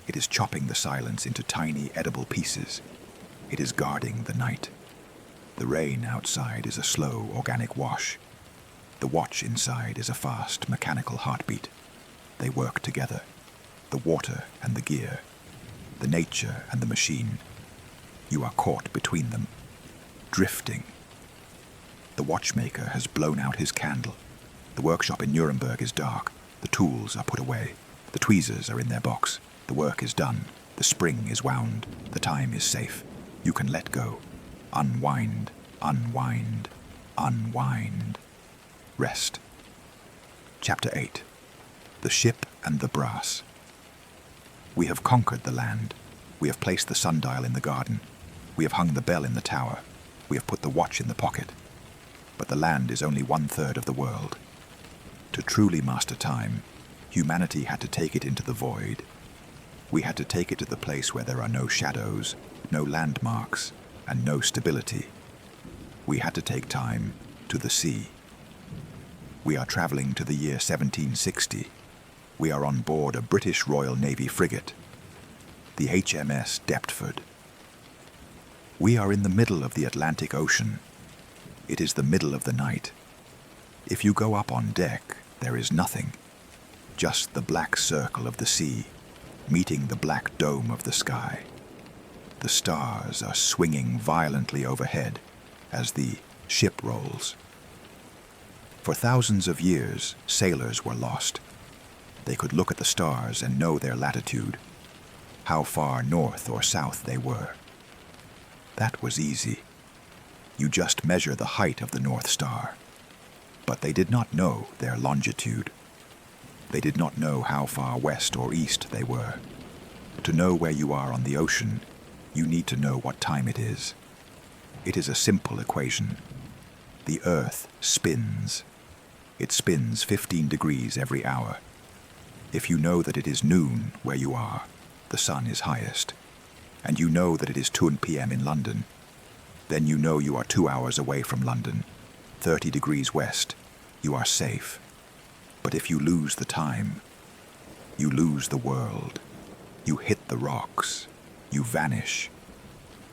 It is chopping the silence into tiny, edible pieces. It is guarding the night. The rain outside is a slow, organic wash. The watch inside is a fast, mechanical heartbeat. They work together. The water and the gear. The nature and the machine. You are caught between them, drifting. The watchmaker has blown out his candle. The workshop in Nuremberg is dark. The tools are put away. The tweezers are in their box. The work is done. The spring is wound. The time is safe. You can let go. Unwind, unwind, unwind. Rest. Chapter 8. The Ship and the Brass. We have conquered the land. We have placed the sundial in the garden. We have hung the bell in the tower. We have put the watch in the pocket. But the land is only 1/3 of the world. To truly master time, humanity had to take it into the void. We had to take it to the place where there are no shadows, no landmarks, and no stability. We had to take time to the sea. We are traveling to the year 1760. We are on board a British Royal Navy frigate, the HMS Deptford. We are in the middle of the Atlantic Ocean. It is the middle of the night. If you go up on deck, there is nothing, just the black circle of the sea, meeting the black dome of the sky. The stars are swinging violently overhead as the ship rolls. For thousands of years, sailors were lost. They could look at the stars and know their latitude, how far north or south they were. That was easy. You just measure the height of the North Star. But they did not know their longitude. They did not know how far west or east they were. To know where you are on the ocean, you need to know what time it is. It is a simple equation. The Earth spins. It spins 15 degrees every hour. If you know that it is noon where you are, the sun is highest, and you know that it is 2 p.m. in London, then you know you are 2 hours away from London, 30 degrees west. You are safe. But if you lose the time, you lose the world. You hit the rocks. You vanish.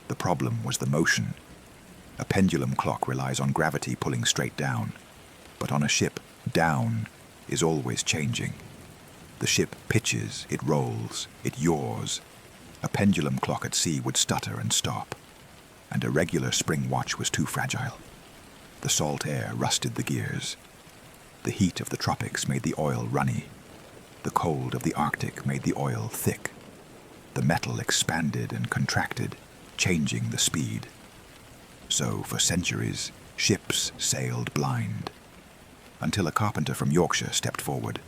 The problem was the motion. A pendulum clock relies on gravity pulling straight down, but on a ship, down is always changing. The ship pitches, it rolls, it yaws. A pendulum clock at sea would stutter and stop, and a regular spring watch was too fragile. The salt air rusted the gears. The heat of the tropics made the oil runny. The cold of the Arctic made the oil thick. The metal expanded and contracted, changing the speed. So, for centuries, ships sailed blind. Until a carpenter from Yorkshire stepped forward,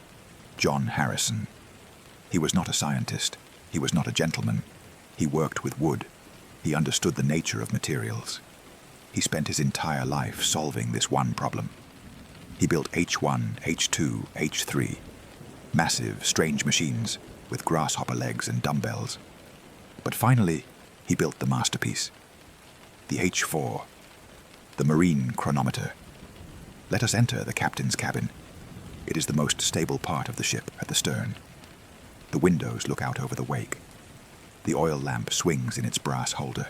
John Harrison. He was not a scientist. He was not a gentleman. He worked with wood. He understood the nature of materials. He spent his entire life solving this one problem. He built H1, H2, H3, massive, strange machines with grasshopper legs and dumbbells. But finally, he built the masterpiece, the H4, the Marine Chronometer. Let us enter the captain's cabin. It is the most stable part of the ship at the stern. The windows look out over the wake. The oil lamp swings in its brass holder.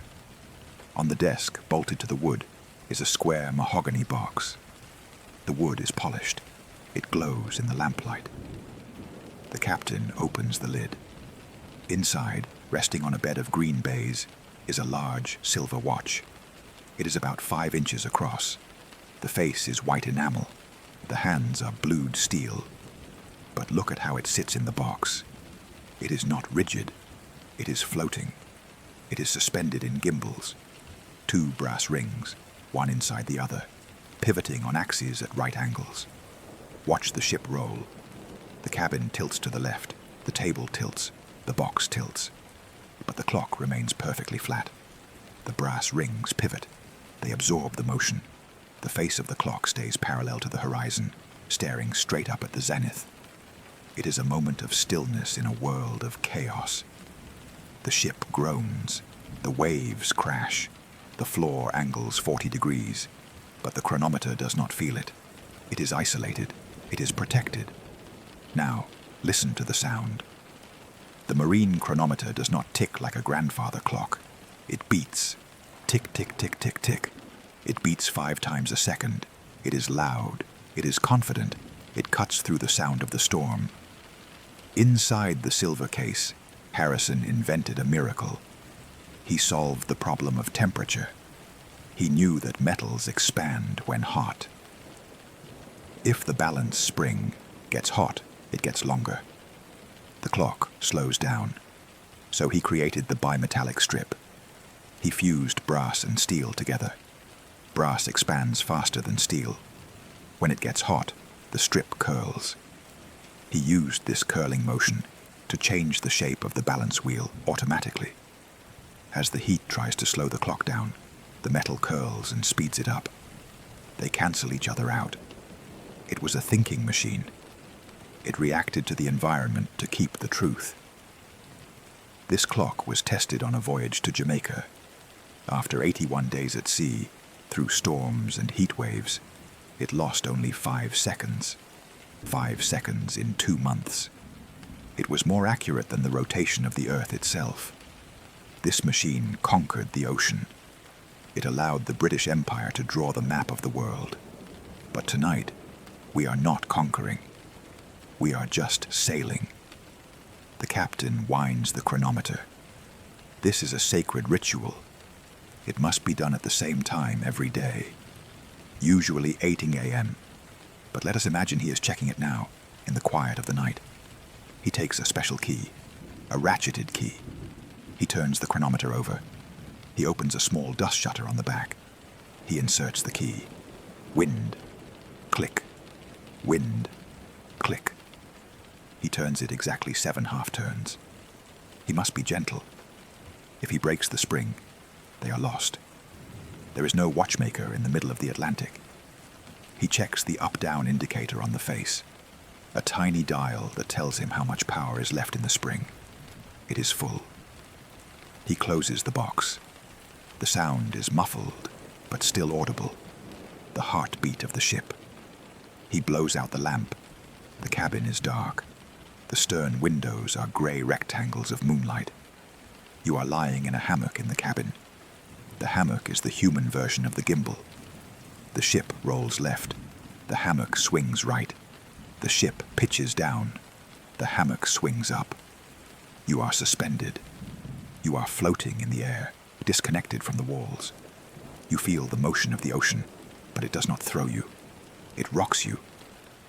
On the desk, bolted to the wood, is a square mahogany box. The wood is polished. It glows in the lamplight. The captain opens the lid. Inside, resting on a bed of green baize, is a large silver watch. It is about 5 inches across. The face is white enamel. The hands are blued steel. But look at how it sits in the box. It is not rigid. It is floating. It is suspended in gimbals. 2 brass rings. one inside the other, pivoting on axes at right angles. Watch the ship roll. The cabin tilts to the left, the table tilts, the box tilts, but the clock remains perfectly flat. The brass rings pivot. They absorb the motion. The face of the clock stays parallel to the horizon, staring straight up at the zenith. It is a moment of stillness in a world of chaos. The ship groans. The waves crash. The floor angles 40 degrees, but the chronometer does not feel it. It is isolated. It is protected. Now, listen to the sound. The Marine Chronometer does not tick like a grandfather clock. It beats. Tick, tick, tick, tick, tick. It beats 5 times a second. It is loud. It is confident. It cuts through the sound of the storm. Inside the silver case, Harrison invented a miracle. He solved the problem of temperature. He knew that metals expand when hot. If the balance spring gets hot, it gets longer. The clock slows down. So he created the bimetallic strip. He fused brass and steel together. Brass expands faster than steel. When it gets hot, the strip curls. He used this curling motion to change the shape of the balance wheel automatically. As the heat tries to slow the clock down, the metal curls and speeds it up. They cancel each other out. It was a thinking machine. It reacted to the environment to keep the truth. This clock was tested on a voyage to Jamaica. After 81 days at sea, through storms and heat waves, it lost only 5 seconds. 5 seconds in 2 months. It was more accurate than the rotation of the Earth itself. This machine conquered the ocean. It allowed the British Empire to draw the map of the world. But tonight, we are not conquering. We are just sailing. The captain winds the chronometer. This is a sacred ritual. It must be done at the same time every day, usually 8 a.m. But let us imagine he is checking it now, in the quiet of the night. He takes a special key, a ratcheted key. He turns the chronometer over. He opens a small dust shutter on the back. He inserts the key. Wind. Click. Wind. Click. He turns it exactly 7 half turns. He must be gentle. If he breaks the spring, they are lost. There is no watchmaker in the middle of the Atlantic. He checks the up-down indicator on the face, a tiny dial that tells him how much power is left in the spring. It is full. He closes the box. The sound is muffled, but still audible. The heartbeat of the ship. He blows out the lamp. The cabin is dark. The stern windows are gray rectangles of moonlight. You are lying in a hammock in the cabin. The hammock is the human version of the gimbal. The ship rolls left. The hammock swings right. The ship pitches down. The hammock swings up. You are suspended. You are floating in the air, disconnected from the walls. You feel the motion of the ocean, but it does not throw you. It rocks you.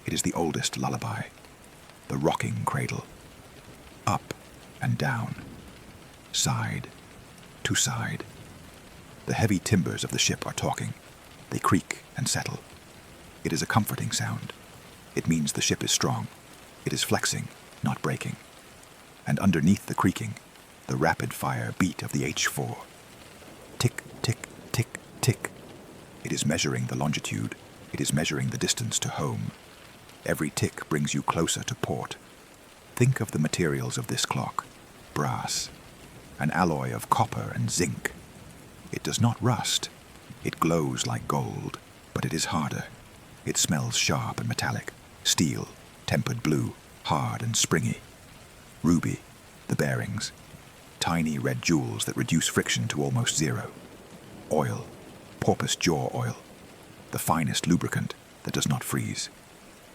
It is the oldest lullaby. The rocking cradle. Up and down. Side to side. The heavy timbers of the ship are talking. They creak and settle. It is a comforting sound. It means the ship is strong. It is flexing, not breaking. And underneath the creaking, the rapid-fire beat of the H4. Tick, tick, tick, tick. It is measuring the longitude. It is measuring the distance to home. Every tick brings you closer to port. Think of the materials of this clock. Brass. An alloy of copper and zinc. It does not rust. It glows like gold, but it is harder. It smells sharp and metallic. Steel, tempered blue, hard and springy. Ruby, the bearings. Tiny red jewels that reduce friction to almost zero. Oil, porpoise jaw oil. The finest lubricant that does not freeze.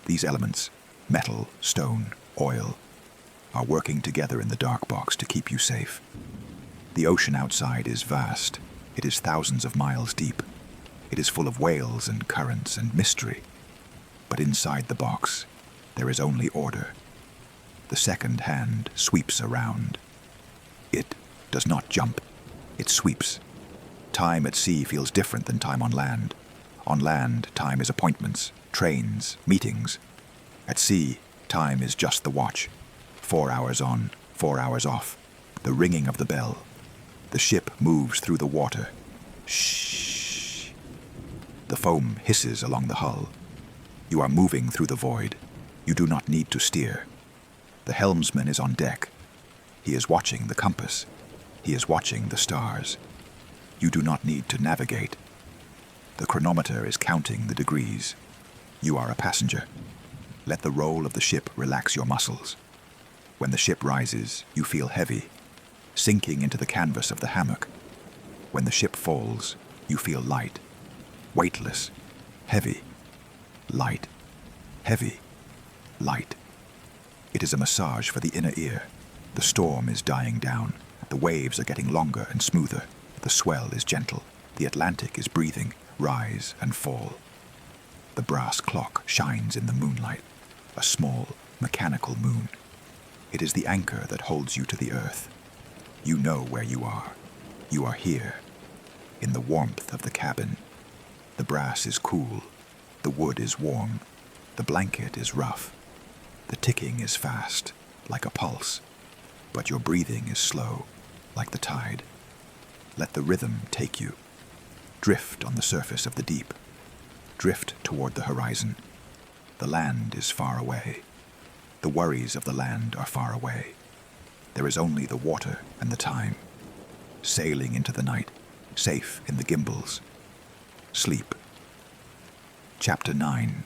These elements, metal, stone, oil, are working together in the dark box to keep you safe. The ocean outside is vast. It is thousands of miles deep. It is full of whales and currents and mystery. But inside the box, there is only order. The second hand sweeps around. It does not jump. It sweeps. Time at sea feels different than time on land. On land, time is appointments, trains, meetings. At sea, time is just the watch. 4 hours on, 4 hours off. The ringing of the bell. The ship moves through the water. Shh. The foam hisses along the hull. You are moving through the void. You do not need to steer. The helmsman is on deck. He is watching the compass. He is watching the stars. You do not need to navigate. The chronometer is counting the degrees. You are a passenger. Let the roll of the ship relax your muscles. When the ship rises, you feel heavy, sinking into the canvas of the hammock. When the ship falls, you feel light, weightless, heavy, light, heavy, light. It is a massage for the inner ear. The storm is dying down. The waves are getting longer and smoother. The swell is gentle. The Atlantic is breathing, rise and fall. The brass clock shines in the moonlight, a small, mechanical moon. It is the anchor that holds you to the earth. You know where you are. You are here, in the warmth of the cabin. The brass is cool. The wood is warm. The blanket is rough. The ticking is fast, like a pulse. But your breathing is slow, like the tide. Let the rhythm take you. Drift on the surface of the deep. Drift toward the horizon. The land is far away. The worries of the land are far away. There is only the water and the time. Sailing into the night, safe in the gimbals. Sleep. Chapter 9.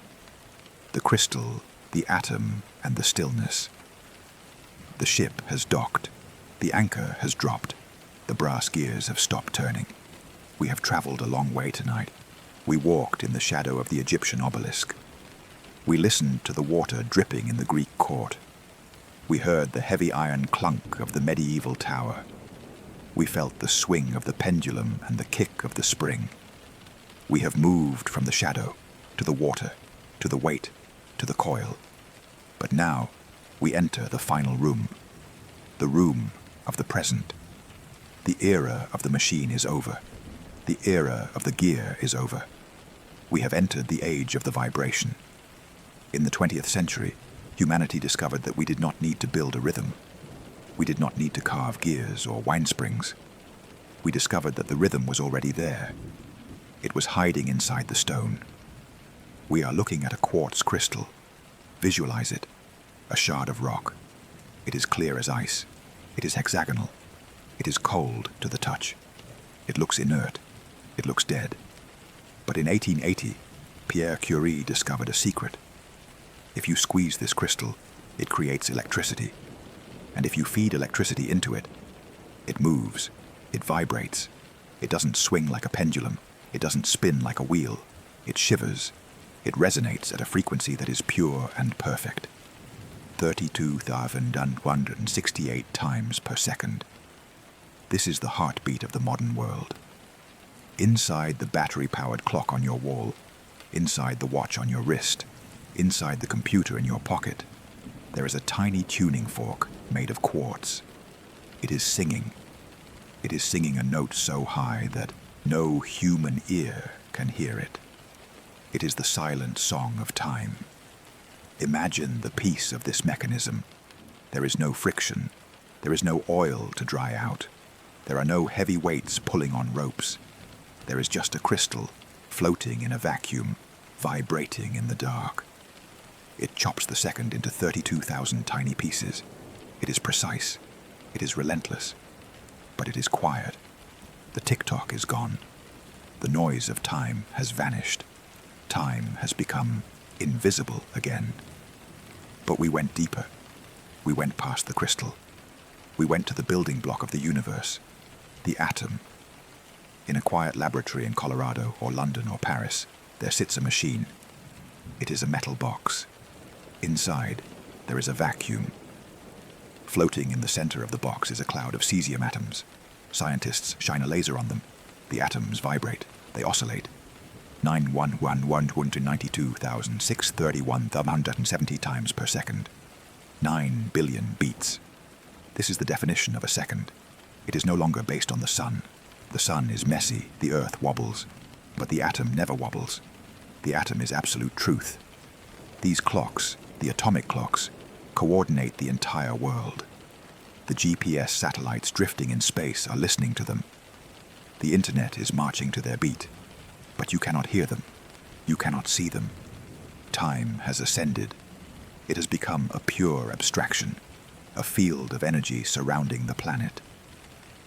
The crystal, the atom, and the stillness. The ship has docked. The anchor has dropped. The brass gears have stopped turning. We have traveled a long way tonight. We walked in the shadow of the Egyptian obelisk. We listened to the water dripping in the Greek court. We heard the heavy iron clunk of the medieval tower. We felt the swing of the pendulum and the kick of the spring. We have moved from the shadow to the water, to the weight, to the coil. But now we enter the final room, the room of the present. The era of the machine is over. The era of the gear is over. We have entered the age of the vibration. In the 20th century, humanity discovered that we did not need to build a rhythm. We did not need to carve gears or winesprings. We discovered that the rhythm was already there. It was hiding inside the stone. We are looking at a quartz crystal. Visualize it, a shard of rock. It is clear as ice. It is hexagonal. It is cold to the touch. It looks inert. It looks dead. But in 1880, Pierre Curie discovered a secret. If you squeeze this crystal, it creates electricity. And if you feed electricity into it, it moves, it vibrates. It doesn't swing like a pendulum. It doesn't spin like a wheel. It shivers. It resonates at a frequency that is pure and perfect. 32,168 times per second. This is the heartbeat of the modern world. Inside the battery-powered clock on your wall, inside the watch on your wrist, inside the computer in your pocket, there is a tiny tuning fork made of quartz. It is singing. It is singing a note so high that no human ear can hear it. It is the silent song of time. Imagine the peace of this mechanism. There is no friction. There is no oil to dry out. There are no heavy weights pulling on ropes. There is just a crystal floating in a vacuum, vibrating in the dark. It chops the second into 32,000 tiny pieces. It is precise. It is relentless. But it is quiet. The tick-tock is gone. The noise of time has vanished. Time has become invisible again. But we went deeper. We went past the crystal. We went to the building block of the universe, the atom. In a quiet laboratory in Colorado or London or Paris, there sits a machine. It is a metal box. Inside, there is a vacuum. Floating in the center of the box is a cloud of cesium atoms. Scientists shine a laser on them. The atoms vibrate. They oscillate. 9,192,631,170 times per second. 9 billion beats. This is the definition of a second. It is no longer based on the sun. The sun is messy, the earth wobbles, but the atom never wobbles. The atom is absolute truth. These clocks, the atomic clocks, coordinate the entire world. The GPS satellites drifting in space are listening to them. The internet is marching to their beat, but you cannot hear them. You cannot see them. Time has ascended. It has become a pure abstraction, a field of energy surrounding the planet.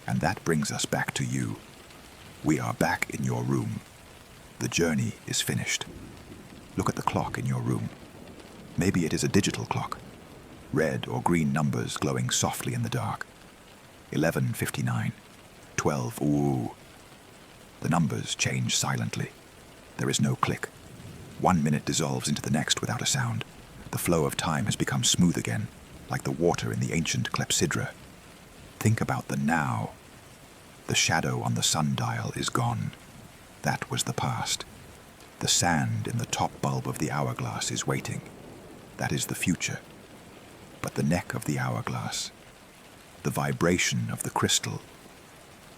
And that brings us back to you. We are back in your room. The journey is finished. Look at the clock in your room. Maybe it is a digital clock. Red or green numbers glowing softly in the dark. 11:59, 12, ooh. The numbers change silently. There is no click. 1 minute dissolves into the next without a sound. The flow of time has become smooth again, like the water in the ancient Clepsydra. Think about the now. The shadow on the sundial is gone. That was the past. The sand in the top bulb of the hourglass is waiting. That is the future. But the neck of the hourglass, the vibration of the crystal,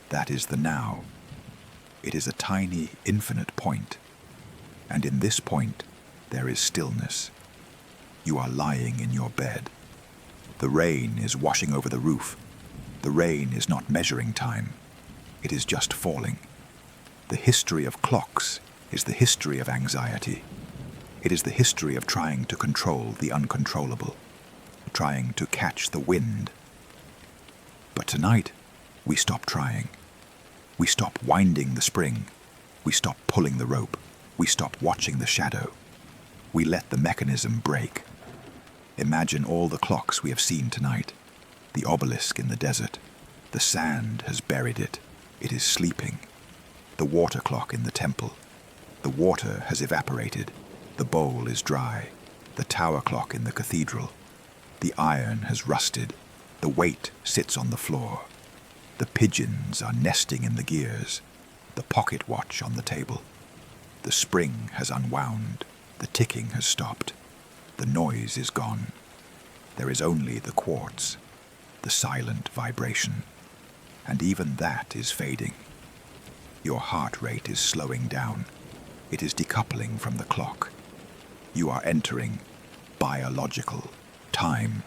that is the now. It is a tiny, infinite point. And in this point, there is stillness. You are lying in your bed. The rain is washing over the roof. The rain is not measuring time. It is just falling. The history of clocks is the history of anxiety. It is the history of trying to control the uncontrollable, trying to catch the wind. But tonight, we stop trying. We stop winding the spring. We stop pulling the rope. We stop watching the shadow. We let the mechanism break. Imagine all the clocks we have seen tonight. The obelisk in the desert. The sand has buried it. It is sleeping. The water clock in the temple. The water has evaporated. The bowl is dry. The tower clock in the cathedral. The iron has rusted. The weight sits on the floor. The pigeons are nesting in the gears. The pocket watch on the table. The spring has unwound. The ticking has stopped. The noise is gone. There is only the quartz, the silent vibration. And even that is fading. Your heart rate is slowing down. It is decoupling from the clock. You are entering biological time.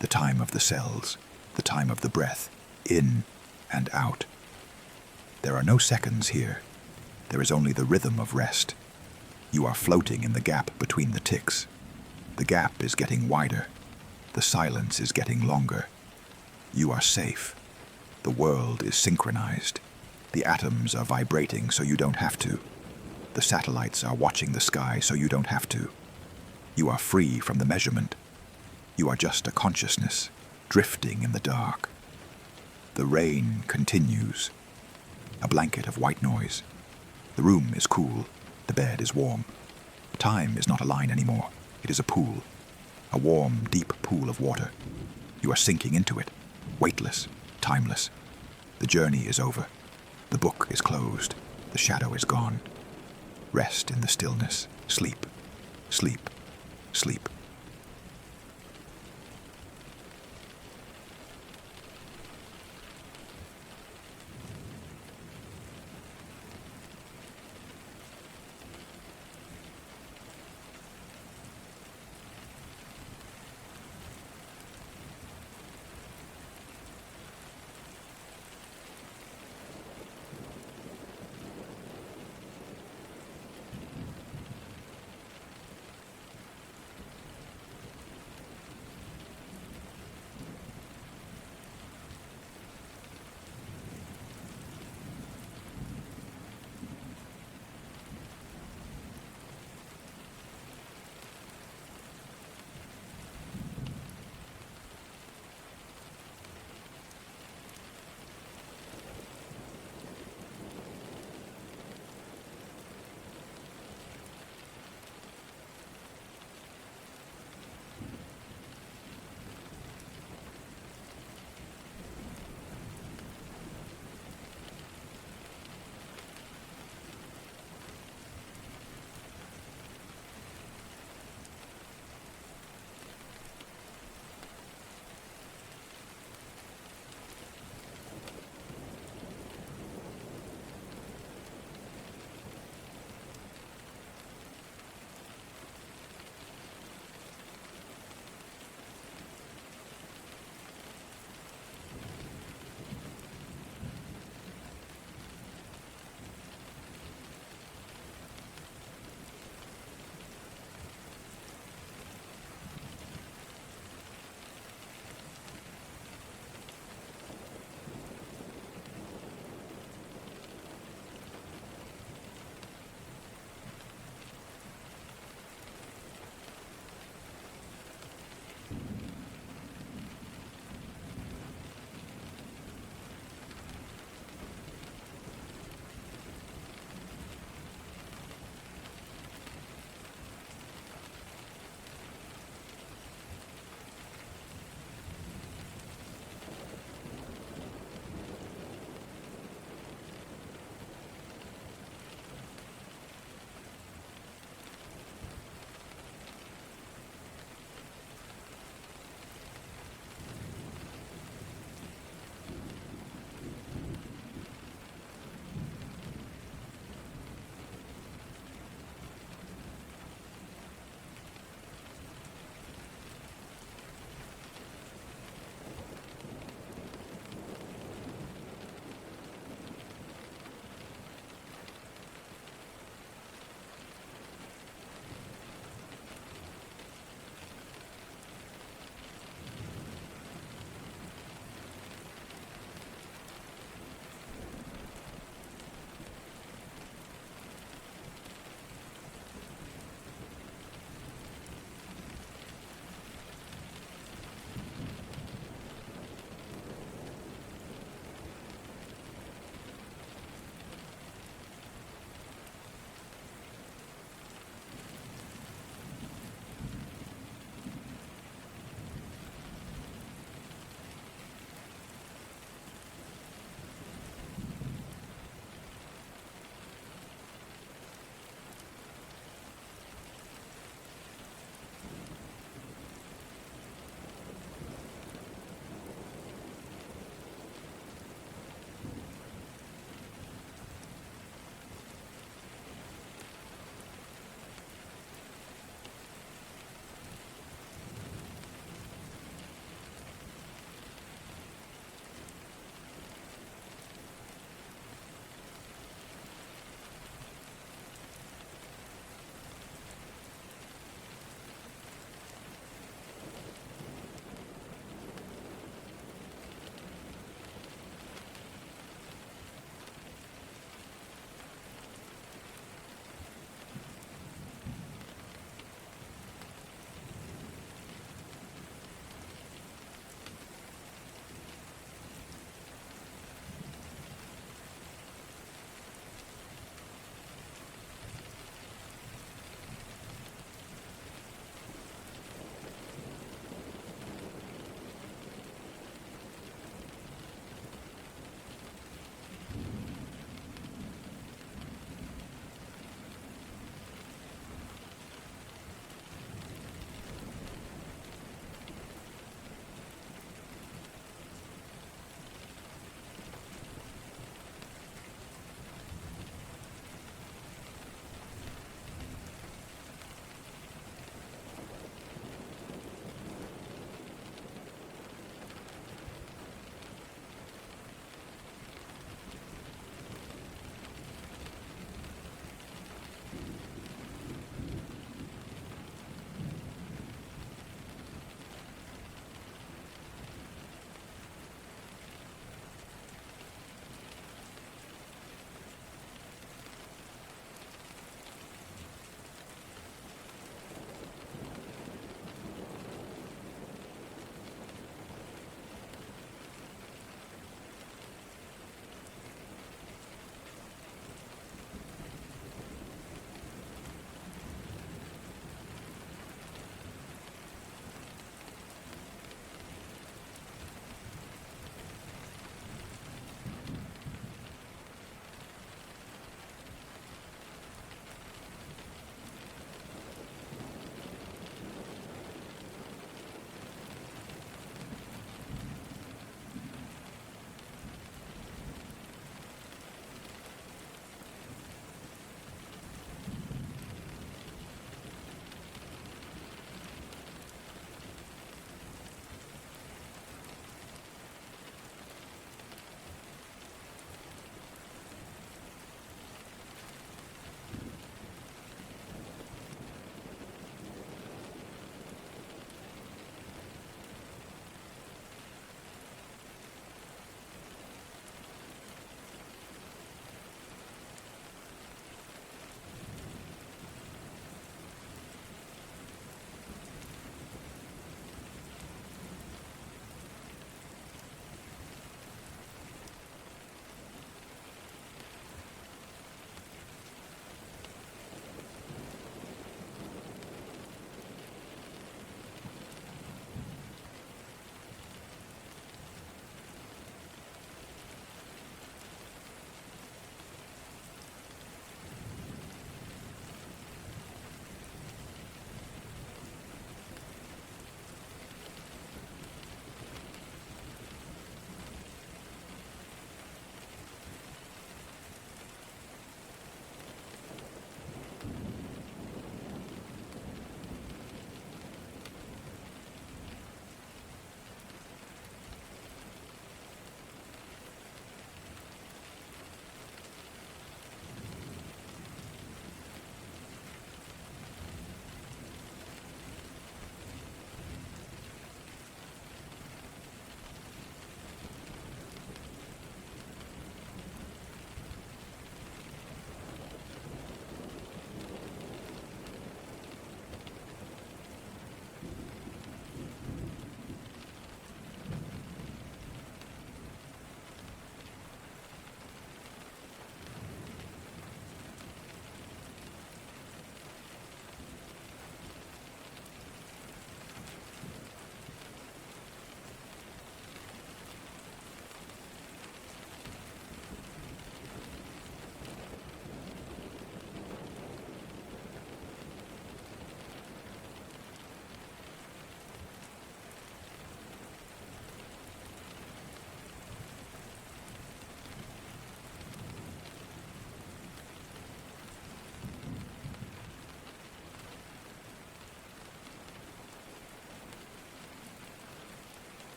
The time of the cells, the time of the breath, in and out. There are no seconds here. There is only the rhythm of rest. You are floating in the gap between the ticks. The gap is getting wider. The silence is getting longer. You are safe. The world is synchronized. The atoms are vibrating so you don't have to. The satellites are watching the sky so you don't have to. You are free from the measurement. You are just a consciousness, drifting in the dark. The rain continues. A blanket of white noise. The room is cool. The bed is warm. Time is not a line anymore. It is a pool. A warm, deep pool of water. You are sinking into it, weightless, timeless. The journey is over. The book is closed. The shadow is gone. Rest in the stillness. Sleep, sleep, sleep.